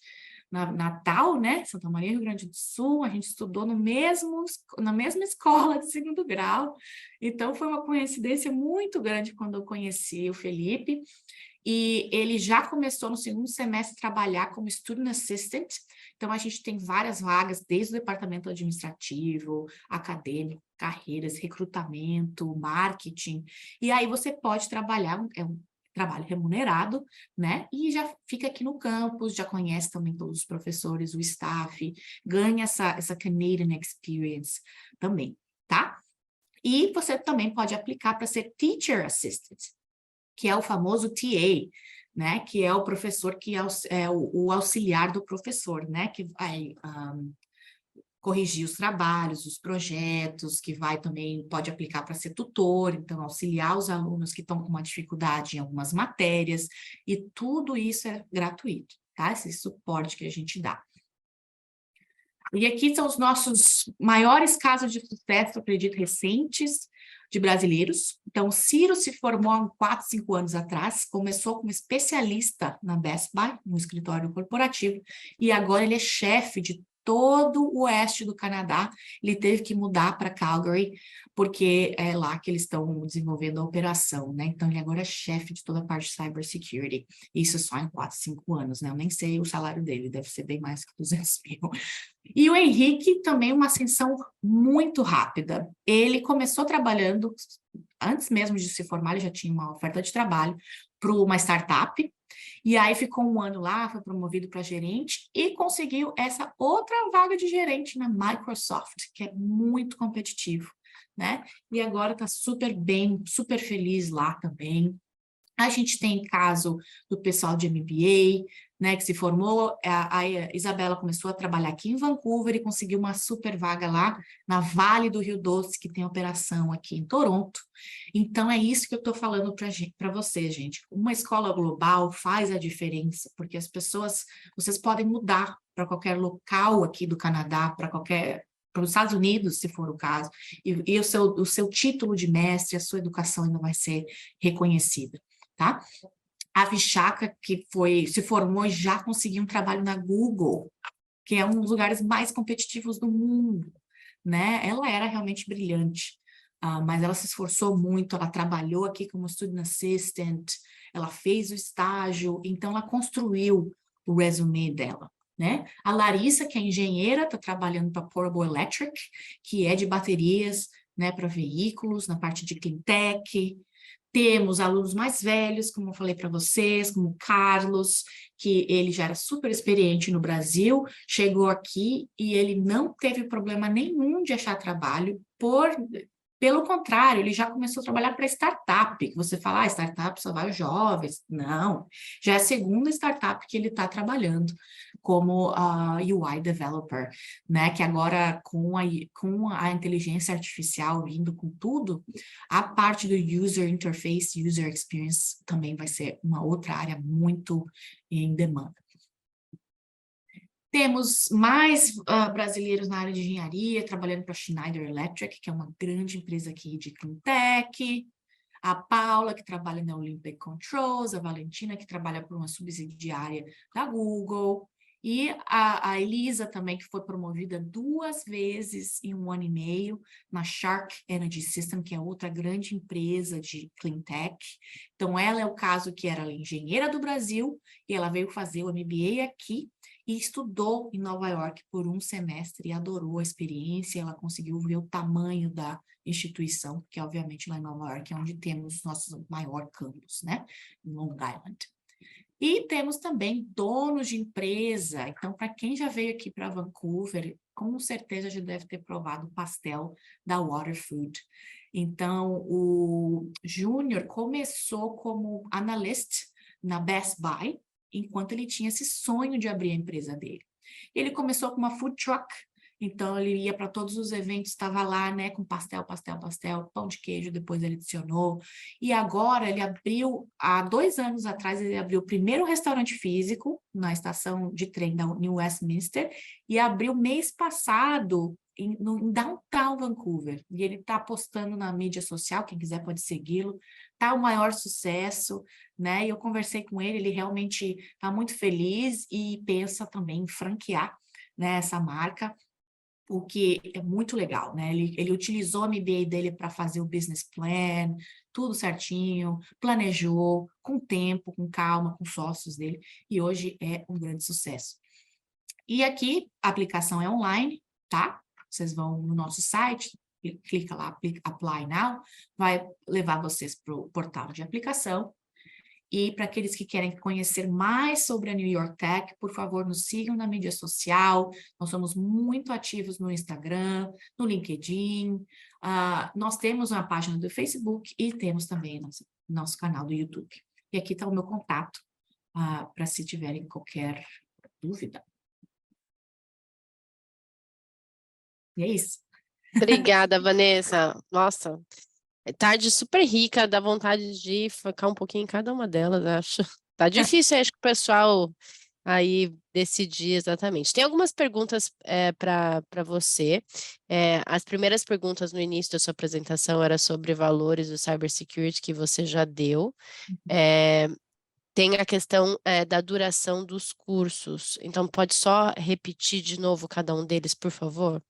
natal, né? Santa Maria, Rio Grande do Sul, a gente estudou na mesma escola de 2º grau. Então, foi uma coincidência muito grande quando eu conheci o Felipe. E ele já começou no 2º semestre a trabalhar como Student Assistant. Então, a gente tem várias vagas, desde o departamento administrativo, acadêmico, carreiras, recrutamento, marketing. E aí você pode trabalhar, é um trabalho remunerado, né? E já fica aqui no campus, já conhece também todos os professores, o staff, ganha essa Canadian Experience também, tá? E você também pode aplicar para ser Teacher Assistant, que é o famoso TA, né? Que é o professor que é o auxiliar do professor, né? Que vai corrigir os trabalhos, os projetos, que pode aplicar para ser tutor, então auxiliar os alunos que estão com uma dificuldade em algumas matérias, e tudo isso é gratuito, tá? Esse suporte que a gente dá. E aqui são os nossos maiores casos de sucesso, acredito, recentes, de brasileiros. Então, o Ciro se formou há 4, 5 anos atrás, começou como especialista na Best Buy, no escritório corporativo, e agora ele é chefe de todo o oeste do Canadá. Ele teve que mudar para Calgary, porque é lá que eles estão desenvolvendo a operação, né? Então, ele agora é chefe de toda a parte de cybersecurity. Isso só em 4, 5 anos, né? Eu nem sei o salário dele, deve ser bem mais que 200 mil. E o Henrique também uma ascensão muito rápida. Ele começou trabalhando, antes mesmo de se formar, ele já tinha uma oferta de trabalho para uma startup, e aí ficou 1 ano lá, foi promovido para gerente e conseguiu essa outra vaga de gerente na Microsoft, que é muito competitivo, né? E agora está super bem, super feliz lá também. A gente tem caso do pessoal de MBA, né, que se formou, a Isabela começou a trabalhar aqui em Vancouver e conseguiu uma super vaga lá na Vale do Rio Doce, que tem operação aqui em Toronto. Então, é isso que eu estou falando para vocês, gente. Uma escola global faz a diferença, porque vocês podem mudar para qualquer local aqui do Canadá, para os Estados Unidos, se for o caso, e o seu título de mestre, a sua educação ainda vai ser reconhecida, tá? A Vishaka, que se formou e já conseguiu um trabalho na Google, que é um dos lugares mais competitivos do mundo, né? Ela era realmente brilhante, mas ela se esforçou muito, ela trabalhou aqui como student assistant, ela fez o estágio, então ela construiu o resume dela, né? A Larissa, que é engenheira, está trabalhando para a Portable Electric, que é de baterias, né, para veículos, na parte de clean tech. Temos alunos mais velhos, como eu falei para vocês, como o Carlos, que ele já era super experiente no Brasil, chegou aqui e ele não teve problema nenhum de achar trabalho, pelo contrário, ele já começou a trabalhar para startup, que você fala, startup só vai os jovens. Não, já é a segunda startup que ele está trabalhando como UI developer, né? Que agora com a inteligência artificial vindo com tudo, a parte do user interface, user experience também vai ser uma outra área muito em demanda. Temos mais brasileiros na área de engenharia, trabalhando para a Schneider Electric, que é uma grande empresa aqui de clean tech. A Paula, que trabalha na Olympic Controls, a Valentina, que trabalha por uma subsidiária da Google, e a Elisa também, que foi promovida 2 vezes em 1 ano e meio na Shark Energy System, que é outra grande empresa de clean tech. Então, ela é o caso que era engenheira do Brasil, e ela veio fazer o MBA aqui, e estudou em Nova York por 1 semestre e adorou a experiência, ela conseguiu ver o tamanho da instituição, que obviamente lá em Nova York é onde temos nosso maior campus, né? Em Long Island. E temos também donos de empresa. Então, para quem já veio aqui para Vancouver, com certeza já deve ter provado o pastel da Waterfood. Então, o Júnior começou como analyst na Best Buy, enquanto ele tinha esse sonho de abrir a empresa dele. Ele começou com uma food truck, então ele ia para todos os eventos, estava lá, né, com pastel, pão de queijo, depois ele adicionou. E agora ele abriu, há 2 anos atrás, ele abriu o primeiro restaurante físico na estação de trem da New Westminster e abriu mês passado em Downtown Vancouver. E ele está postando na mídia social, quem quiser pode segui-lo. Está o maior sucesso, né? E eu conversei com ele, ele realmente está muito feliz e pensa também em franquear, né, essa marca, o que é muito legal, né? Ele utilizou o MBA dele para fazer o business plan, tudo certinho, planejou, com tempo, com calma, com sócios dele, e hoje é um grande sucesso. E aqui, a aplicação é online, tá? Vocês vão no nosso site, clica lá, Apply Now, vai levar vocês para o portal de aplicação. E para aqueles que querem conhecer mais sobre a New York Tech, por favor, nos sigam na mídia social. Nós somos muito ativos no Instagram, no LinkedIn. Nós temos uma página do Facebook e temos também nosso canal do YouTube. E aqui está o meu contato, para se tiverem qualquer dúvida. E é isso. Obrigada, Vanessa. Nossa, tarde super rica, dá vontade de focar um pouquinho em cada uma delas, acho. Tá difícil, acho que o pessoal aí decidir exatamente. Tem algumas perguntas para você. As primeiras perguntas no início da sua apresentação era sobre valores do cybersecurity que você já deu. Tem a questão da duração dos cursos. Então, pode só repetir de novo cada um deles, por favor?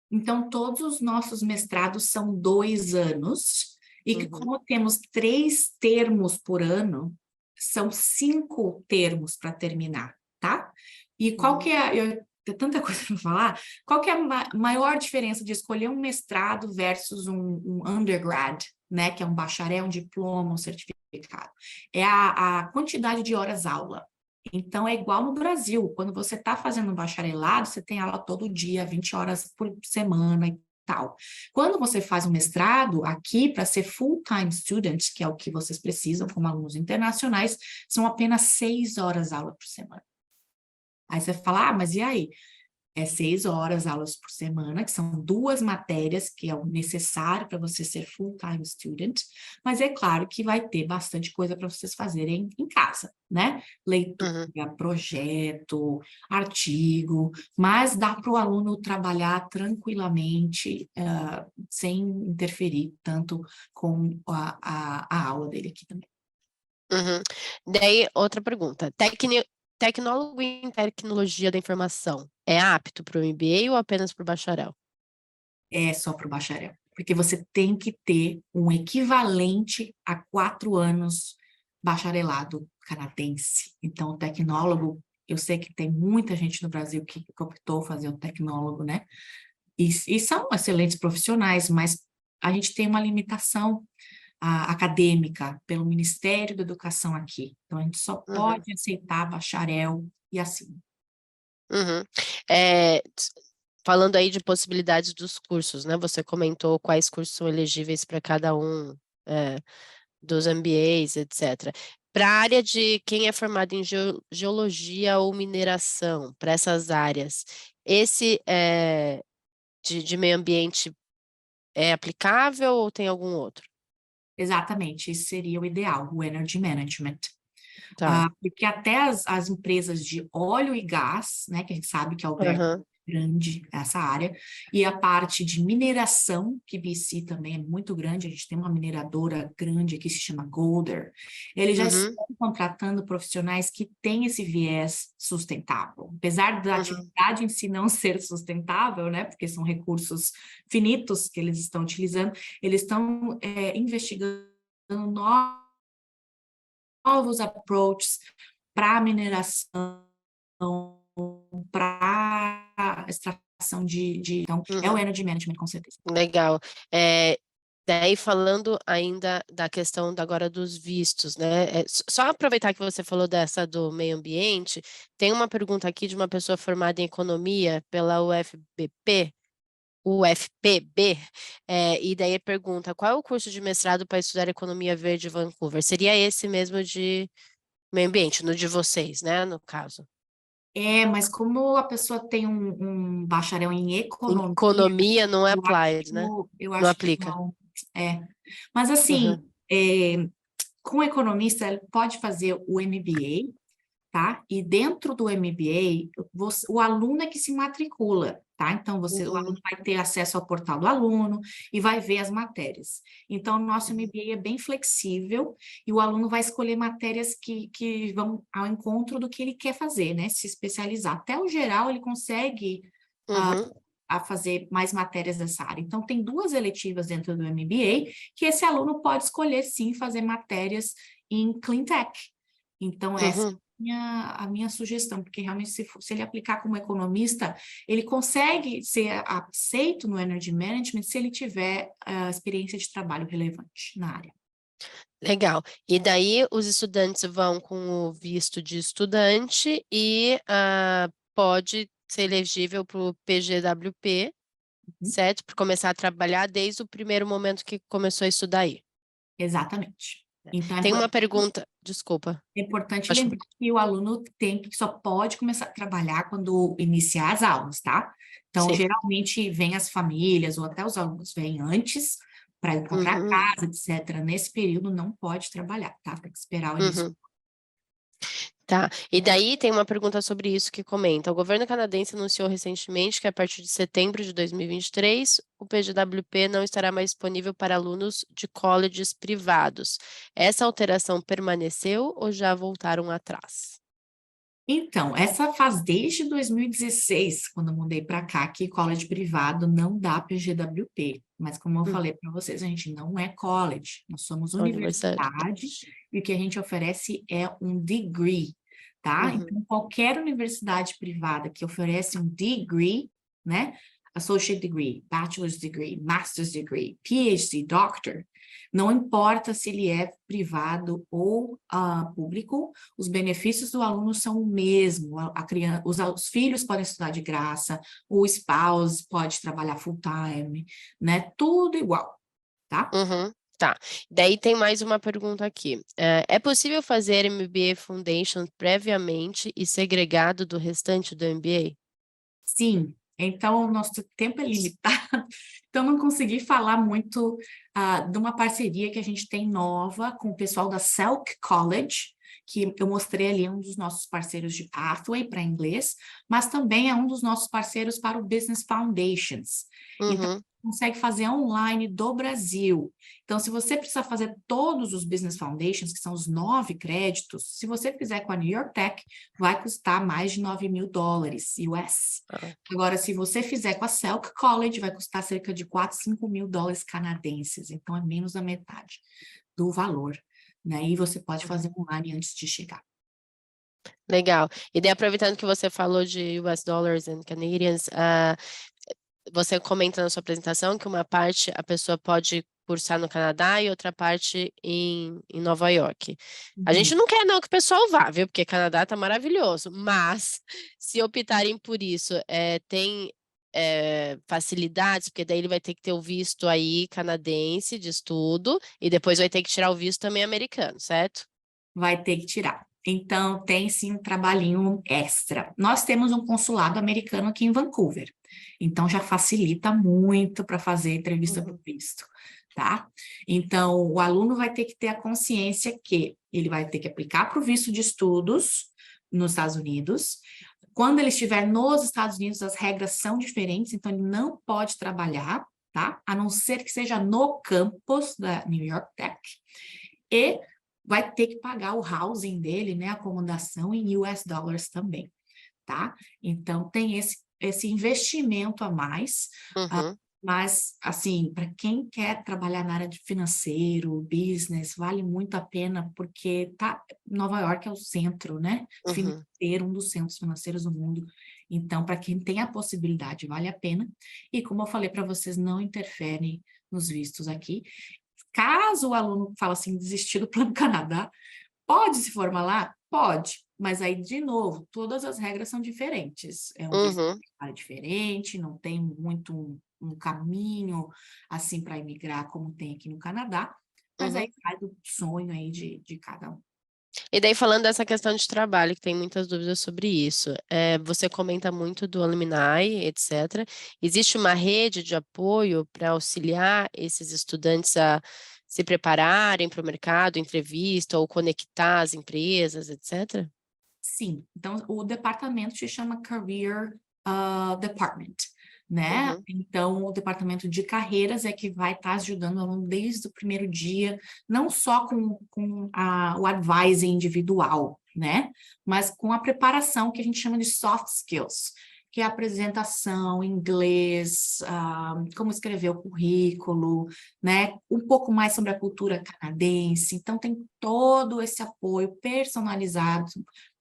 Então, todos os nossos mestrados são 2 anos, e que como temos 3 termos por ano, são 5 termos para terminar, tá? E qual que é, tem tanta coisa para falar, qual que é a maior diferença de escolher um mestrado versus um undergrad, né? Que é um bacharel, um diploma, um certificado? É a quantidade de horas-aula. Então, é igual no Brasil. Quando você está fazendo um bacharelado, você tem aula todo dia, 20 horas por semana e tal. Quando você faz um mestrado, aqui, para ser full-time student, que é o que vocês precisam como alunos internacionais, são apenas 6 horas aula por semana. Aí você fala, mas e aí? É 6 horas aulas por semana, que são 2 matérias, que é o necessário para você ser full-time student, mas é claro que vai ter bastante coisa para vocês fazerem em casa, né? Leitura, projeto, artigo, mas dá para o aluno trabalhar tranquilamente, sem interferir tanto com a aula dele aqui também. Daí, outra pergunta. Tecnólogo em tecnologia da informação é apto para o MBA ou apenas para o bacharel? É só para o bacharel, porque você tem que ter um equivalente a 4 anos bacharelado canadense. Então, o tecnólogo, eu sei que tem muita gente no Brasil que optou fazer o tecnólogo, né? E são excelentes profissionais, mas a gente tem uma limitação acadêmica pelo Ministério da Educação aqui. Então, a gente só Uhum, pode aceitar bacharel e assim. uhum. É, falando aí de possibilidades dos cursos, né? Você comentou quais cursos são elegíveis para cada um, dos MBAs, etc. Para a área de quem é formado em geologia ou mineração, para essas áreas, esse de meio ambiente é aplicável ou tem algum outro? Exatamente, esse seria o ideal, o Energy Management. Tá. Porque até as empresas de óleo e gás, né, que a gente sabe que alberga Aham. grande essa área, e a parte de mineração, que BC também é muito grande, a gente tem uma mineradora grande aqui, se chama Golder, eles já Uhum. estão contratando profissionais que têm esse viés sustentável. Apesar da Uhum. atividade em si não ser sustentável, né, porque são recursos finitos que eles estão utilizando, eles estão investigando novos approaches para mineração, para extração Então, é o Uhum. energy management, com certeza. Legal. Daí falando ainda da questão agora dos vistos, né? Só aproveitar que você falou dessa do meio ambiente, tem uma pergunta aqui de uma pessoa formada em economia pela UFPB, e daí pergunta: qual é o curso de mestrado para estudar economia verde em Vancouver? Seria esse mesmo de meio ambiente, no de vocês, né? No caso. Mas como a pessoa tem um bacharel em economia, Economia não é applied, né? eu Não acho que aplica. não. É. Mas assim, Uhum. com economista, ele pode fazer o MBA, tá? E dentro do MBA, o aluno é que se matricula, tá? Então, o Uhum. aluno vai ter acesso ao portal do aluno e vai ver as matérias. Então, o nosso Uhum. MBA é bem flexível e o aluno vai escolher matérias que vão ao encontro do que ele quer fazer, né? Se especializar. Até o geral, ele consegue Uhum. a fazer mais matérias dessa área. Então, tem 2 eletivas dentro do MBA que esse aluno pode escolher, sim, fazer matérias em Clean Tech. Então, essa Uhum. a minha sugestão, porque realmente se ele aplicar como economista, ele consegue ser aceito no Energy Management se ele tiver experiência de trabalho relevante na área. Legal. E daí os estudantes vão com o visto de estudante e pode ser elegível para o PGWP, Uhum. certo? Para começar a trabalhar desde o primeiro momento que começou a estudar aí. Exatamente. Então, Tem uma pergunta, desculpa. é importante Pode- lembrar que o aluno só pode começar a trabalhar quando iniciar as aulas, tá? Então, Sim. geralmente, vem as famílias ou até os alunos vêm antes para ir para Uhum. casa, etc. Nesse período, não pode trabalhar, tá? Tem que esperar o início. Uhum. Tá. E daí tem uma pergunta sobre isso que comenta: o governo canadense anunciou recentemente que a partir de setembro de 2023, o PGWP não estará mais disponível para alunos de colleges privados. Essa alteração permaneceu ou já voltaram atrás? Então, essa faz desde 2016, quando eu mudei para cá, que college privado não dá PGWP. Mas, como eu Hum, falei para vocês, a gente não é college, nós somos a universidade. universidade e o que a gente oferece é um degree, tá? Uhum. Então, qualquer universidade privada que oferece um degree, né? Associate degree, bachelor's degree, master's degree, PhD, doctor, não importa se ele é privado ou público, os benefícios do aluno são o mesmo. A criança, os filhos podem estudar de graça, o spouse pode trabalhar full time, né? Tudo igual, tá? Uhum. Tá. Daí tem mais uma pergunta aqui. É possível fazer MBA Foundation previamente e segregado do restante do MBA? Sim. Então, o nosso tempo é limitado, então não consegui falar muito de uma parceria que a gente tem nova com o pessoal da Selk College, que eu mostrei ali, um dos nossos parceiros de Pathway para inglês, mas também é um dos nossos parceiros para o Business Foundations. Então, Uhum. consegue fazer online do Brasil. Então, se você precisar fazer todos os Business Foundations, que são os 9 créditos, se você fizer com a New York Tech, vai custar mais de $9.000 US. Agora, se você fizer com a Selk College, vai custar cerca de $4-5 mil canadenses. Então, é menos da metade do valor, né? E você pode fazer online antes de chegar. Legal. E daí, aproveitando que você falou de US dollars and Canadians, você comenta na sua apresentação que uma parte a pessoa pode cursar no Canadá e outra parte em Nova York. A gente não quer não que o pessoal vá, viu? Porque Canadá tá maravilhoso, mas se optarem por isso, tem facilidades, porque daí ele vai ter que ter o visto aí canadense de estudo e depois vai ter que tirar o visto também americano, certo? Vai ter que tirar. Então, tem sim um trabalhinho extra. Nós temos um consulado americano aqui em Vancouver, então já facilita muito para fazer entrevista para o visto, tá? Então, o aluno vai ter que ter a consciência que ele vai ter que aplicar para o visto de estudos nos Estados Unidos. Quando ele estiver nos Estados Unidos, as regras são diferentes, então ele não pode trabalhar, tá? A não ser que seja no campus da New York Tech. E vai ter que pagar o housing dele, né, a acomodação em US dollars também, tá? Então, tem esse investimento a mais, mas, assim, para quem quer trabalhar na área de financeiro, business, vale muito a pena, porque Nova York é o centro, né, financeiro, um dos centros financeiros do mundo. Então, para quem tem a possibilidade, vale a pena. E, como eu falei para vocês, não interferem nos vistos aqui. Caso o aluno fale assim, desistir do Plano Canadá, pode se formar lá? Pode, mas aí, de novo, todas as regras são diferentes. É um visto diferente, não tem muito um caminho, assim, para emigrar como tem aqui no Canadá, mas aí sai do sonho aí de cada um. E daí, falando dessa questão de trabalho, que tem muitas dúvidas sobre isso, você comenta muito do Alumni, etc. Existe uma rede de apoio para auxiliar esses estudantes a se prepararem para o mercado, entrevista, ou conectar as empresas, etc.? Sim, então o departamento se chama Career Department, né? Então, o departamento de carreiras é que vai estar ajudando o aluno desde o primeiro dia, não só com o advising individual, né? Mas com a preparação que a gente chama de soft skills, que é a apresentação, inglês, como escrever o currículo, né? Um pouco mais sobre a cultura canadense. Então, tem todo esse apoio personalizado,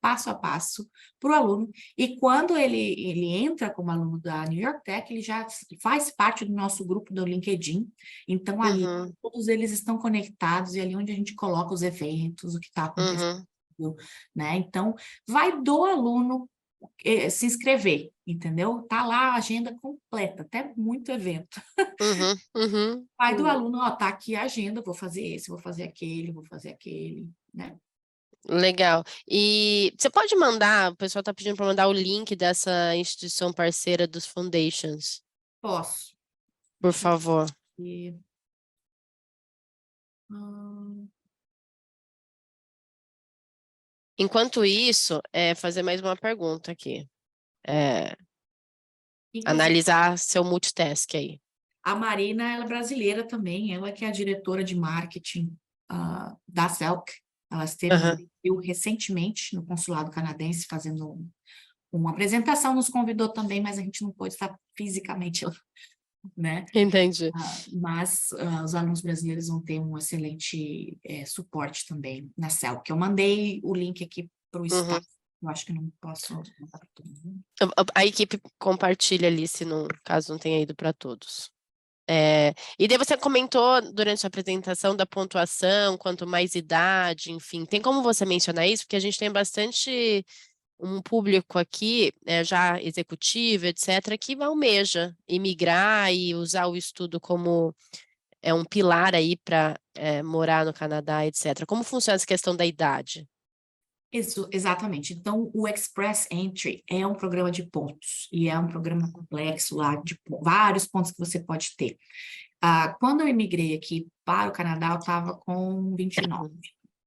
passo a passo, para o aluno. E quando ele entra como aluno da New York Tech, ele já faz parte do nosso grupo do LinkedIn. Então, ali, todos eles estão conectados, e ali onde a gente coloca os eventos, o que está acontecendo, né? Então, vai do aluno se inscrever, entendeu? Tá lá a agenda completa, até muito evento. Vai do aluno, tá aqui a agenda, vou fazer esse, vou fazer aquele, né? Legal. E você pode mandar, o pessoal está pedindo para mandar o link dessa instituição parceira dos Foundations. Posso. Por favor. Enquanto isso, fazer mais uma pergunta aqui. Analisar seu multitask aí. A Marina, ela é brasileira também, ela que é a diretora de marketing da Selk. Ela esteve no Brasil recentemente no consulado canadense fazendo uma apresentação, nos convidou também, mas a gente não pôde estar fisicamente lá, né? Entendi. Mas os alunos brasileiros vão ter um excelente suporte também na Selk. Eu mandei o link aqui para o staff. Eu acho que não posso mandar para todo mundo. A equipe compartilha ali, caso não tenha ido para todos. E daí você comentou durante a apresentação da pontuação, quanto mais idade, enfim. Tem como você mencionar isso? Porque a gente tem bastante um público aqui, já executivo, etc., que almeja imigrar e usar o estudo como um pilar aí para morar no Canadá, etc. Como funciona essa questão da idade? Isso, exatamente. Então, o Express Entry é um programa de pontos, e é um programa complexo lá, de vários pontos que você pode ter. Quando eu imigrei aqui para o Canadá, eu estava com 29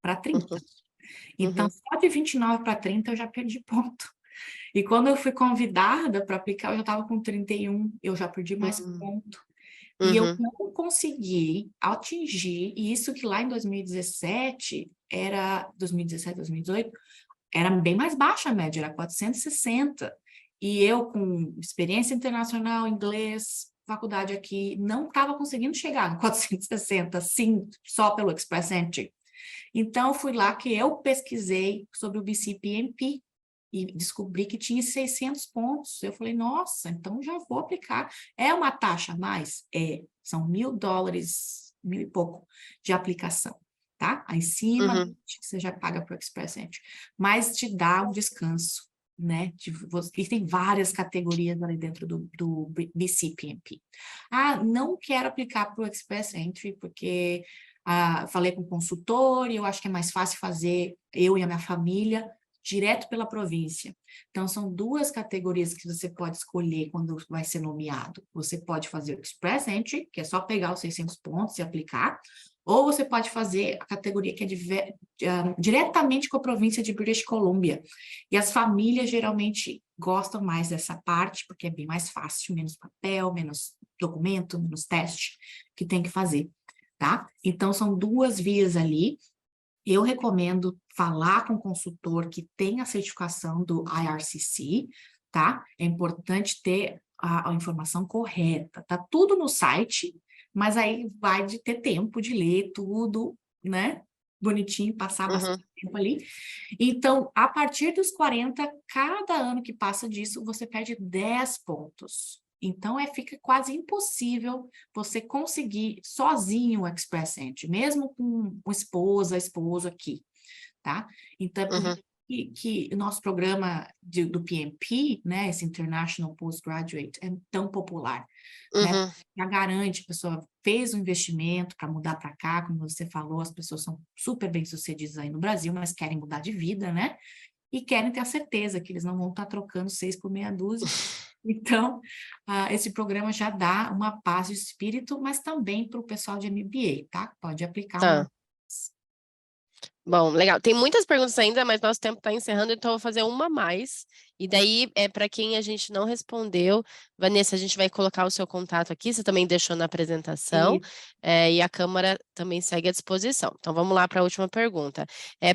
para 30. Então, só de 29 para 30 eu já perdi ponto. E quando eu fui convidada para aplicar, eu já estava com 31, eu já perdi mais ponto. E eu Uhum. não consegui atingir, e isso que lá em 2017, 2018, era bem mais baixa a média, era 460. E eu, com experiência internacional, inglês, faculdade aqui, não estava conseguindo chegar no 460, sim, só pelo Express Entry. Então, fui lá que eu pesquisei sobre o BCPMP e descobri que tinha 600 pontos. Eu falei, nossa, então já vou aplicar. É uma taxa a mais? É, são $1.000, 1.000 e pouco de aplicação, tá? Aí em cima, Uhum. você já paga para o Express Entry. Mas te dá um descanso, né? E tem várias categorias ali dentro do BCPMP. Ah, não quero aplicar para o Express Entry, porque falei com o consultor e eu acho que é mais fácil fazer eu e a minha família direto pela província. Então, são duas categorias que você pode escolher quando vai ser nomeado. Você pode fazer o Express Entry, que é só pegar os 600 pontos e aplicar, ou você pode fazer a categoria que é diretamente com a província de British Columbia. E as famílias geralmente gostam mais dessa parte, porque é bem mais fácil, menos papel, menos documento, menos teste que tem que fazer, tá? Então, são duas vias ali. Eu recomendo falar com o consultor que tem a certificação do IRCC, tá? É importante ter a informação correta. Tá tudo no site, mas aí vai de ter tempo de ler tudo, né? Bonitinho, passar bastante Uhum. tempo ali. Então, a partir dos 40, cada ano que passa disso, você perde 10 pontos. Então, fica quase impossível você conseguir sozinho o Express Entry, mesmo com esposo aqui, tá? Então, é por isso Uhum. que o nosso programa do PMP, né, esse International Postgraduate, é tão popular, né? Uhum. Já garante, a pessoa fez um investimento para mudar para cá, como você falou, as pessoas são super bem-sucedidas aí no Brasil, mas querem mudar de vida, né? E querem ter a certeza que eles não vão estar trocando 6 por meia dúzia. Então, esse programa já dá uma paz de espírito, mas também para o pessoal de MBA, tá? Pode aplicar uma Tá. Bom, legal. Tem muitas perguntas ainda, mas nosso tempo está encerrando, então eu vou fazer uma a mais. E daí, para quem a gente não respondeu, Vanessa, a gente vai colocar o seu contato aqui, você também deixou na apresentação, vez. e a Câmara também segue à disposição. Então, vamos lá para a última pergunta.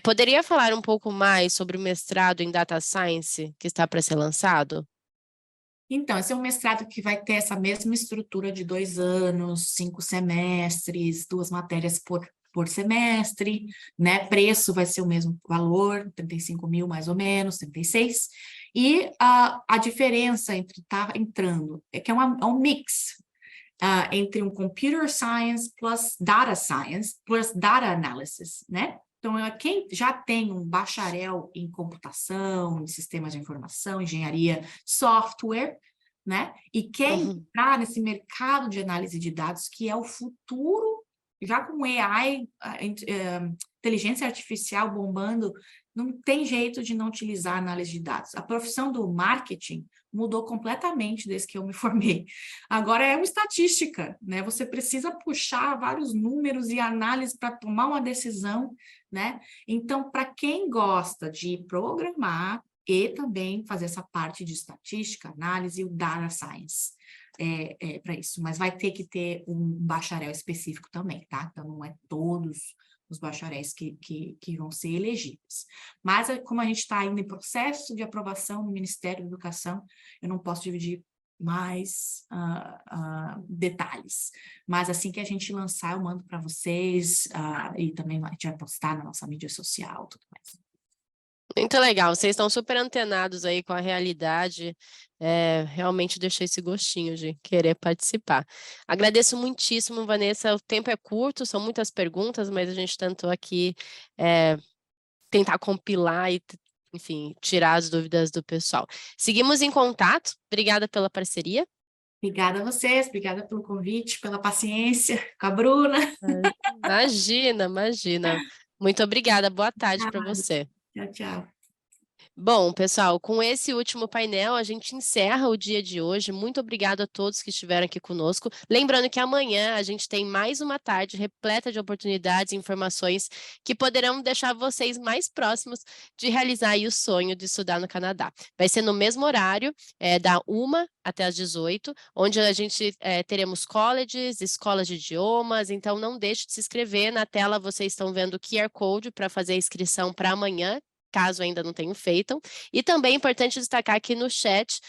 Poderia falar um pouco mais sobre o mestrado em Data Science que está para ser lançado? Então, esse é um mestrado que vai ter essa mesma estrutura de 2 anos, 5 semestres, 2 matérias por semestre, né? Preço vai ser o mesmo valor, 35 mil mais ou menos, 36. E a diferença entre estar entrando é que é um mix entre um Computer Science plus Data Science plus Data Analysis, né? Então, quem já tem um bacharel em computação, em sistemas de informação, engenharia, software, né? E quer Uhum. entrar nesse mercado de análise de dados, que é o futuro, já com AI, inteligência artificial bombando, não tem jeito de não utilizar análise de dados. A profissão do marketing mudou completamente desde que eu me formei. Agora é uma estatística, né? Você precisa puxar vários números e análises para tomar uma decisão, né? Então, para quem gosta de programar e também fazer essa parte de estatística, análise, o data science, para isso. Mas vai ter que ter um bacharel específico também, tá? Então, não é todos os bacharéis que vão ser elegíveis. Mas, como a gente está ainda em processo de aprovação no Ministério da Educação, eu não posso dividir mais detalhes. Mas assim que a gente lançar, eu mando para vocês e também a gente vai postar na nossa mídia social, tudo mais. Muito legal, vocês estão super antenados aí com a realidade, realmente deixei esse gostinho de querer participar. Agradeço muitíssimo, Vanessa, o tempo é curto, são muitas perguntas, mas a gente tentou aqui tentar compilar e, enfim, tirar as dúvidas do pessoal. Seguimos em contato, obrigada pela parceria. Obrigada a vocês, obrigada pelo convite, pela paciência com a Bruna. Imagina, imagina. Muito obrigada, boa tarde para você. Tchau, tchau. Bom, pessoal, com esse último painel, a gente encerra o dia de hoje. Muito obrigado a todos que estiveram aqui conosco. Lembrando que amanhã a gente tem mais uma tarde repleta de oportunidades e informações que poderão deixar vocês mais próximos de realizar aí o sonho de estudar no Canadá. Vai ser no mesmo horário, da 1 até as 18, onde a gente teremos colleges, escolas de idiomas, então não deixe de se inscrever. Na tela vocês estão vendo o QR Code para fazer a inscrição para amanhã, caso ainda não tenham feito. E também é importante destacar que no chat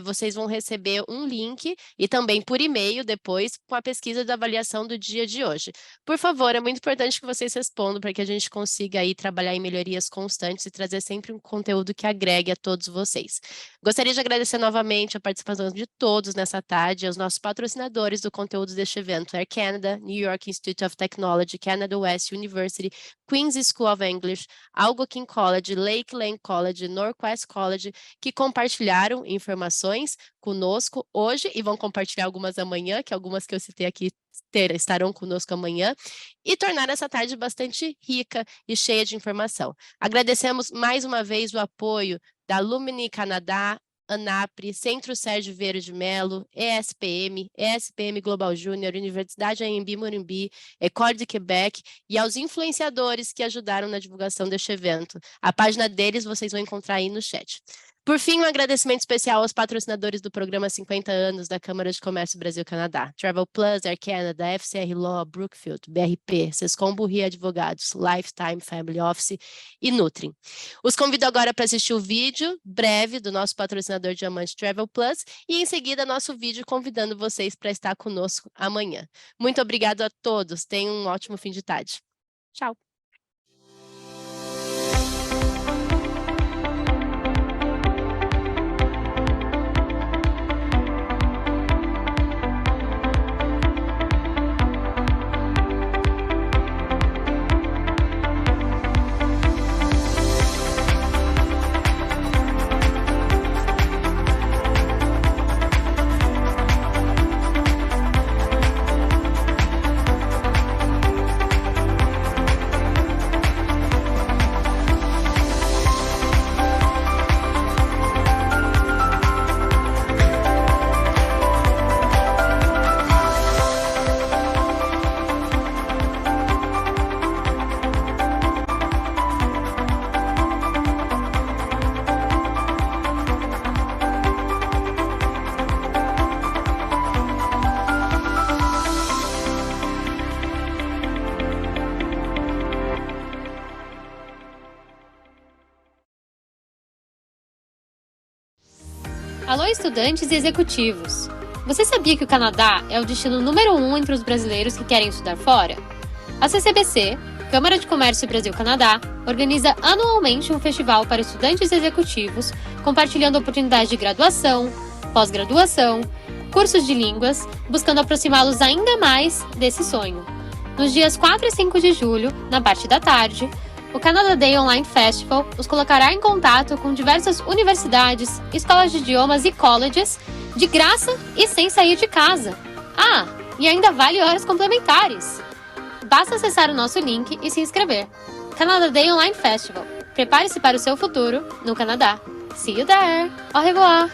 vocês vão receber um link e também por e-mail depois com a pesquisa da avaliação do dia de hoje. Por favor, é muito importante que vocês respondam para que a gente consiga aí trabalhar em melhorias constantes e trazer sempre um conteúdo que agregue a todos vocês. Gostaria de agradecer novamente a participação de todos nessa tarde, aos nossos patrocinadores do conteúdo deste evento, Air Canada, New York Institute of Technology, Canada West University, Queen's School of English, Algonquin College, Lakeland College, Northwest College, que compartilharam informações conosco hoje e vão compartilhar algumas amanhã, que algumas que eu citei aqui estarão conosco amanhã, e tornar essa tarde bastante rica e cheia de informação. Agradecemos mais uma vez o apoio da Lumini Canadá, ANAPRE, Centro Sérgio Vieira de Mello, ESPM Global Júnior, Universidade AMB Morumbi, Ecole de Quebec e aos influenciadores que ajudaram na divulgação deste evento. A página deles vocês vão encontrar aí no chat. Por fim, um agradecimento especial aos patrocinadores do programa 50 anos da Câmara de Comércio Brasil-Canadá, Travel Plus, Air Canada, FCR Law, Brookfield, BRP, Sescom Burri Advogados, Lifetime Family Office e Nutrim. Os convido agora para assistir o vídeo breve do nosso patrocinador Diamante Travel Plus e em seguida nosso vídeo convidando vocês para estar conosco amanhã. Muito obrigado a todos, tenham um ótimo fim de tarde. Tchau! Alô, estudantes e executivos! Você sabia que o Canadá é o destino número 1 entre os brasileiros que querem estudar fora? A CCBC, Câmara de Comércio Brasil-Canadá, organiza anualmente um festival para estudantes e executivos, compartilhando oportunidades de graduação, pós-graduação, cursos de línguas, buscando aproximá-los ainda mais desse sonho. Nos dias 4 e 5 de julho, na parte da tarde, o Canada Day Online Festival os colocará em contato com diversas universidades, escolas de idiomas e colleges, de graça e sem sair de casa. Ah, e ainda vale horas complementares! Basta acessar o nosso link e se inscrever. Canada Day Online Festival. Prepare-se para o seu futuro no Canadá. See you there! Au revoir!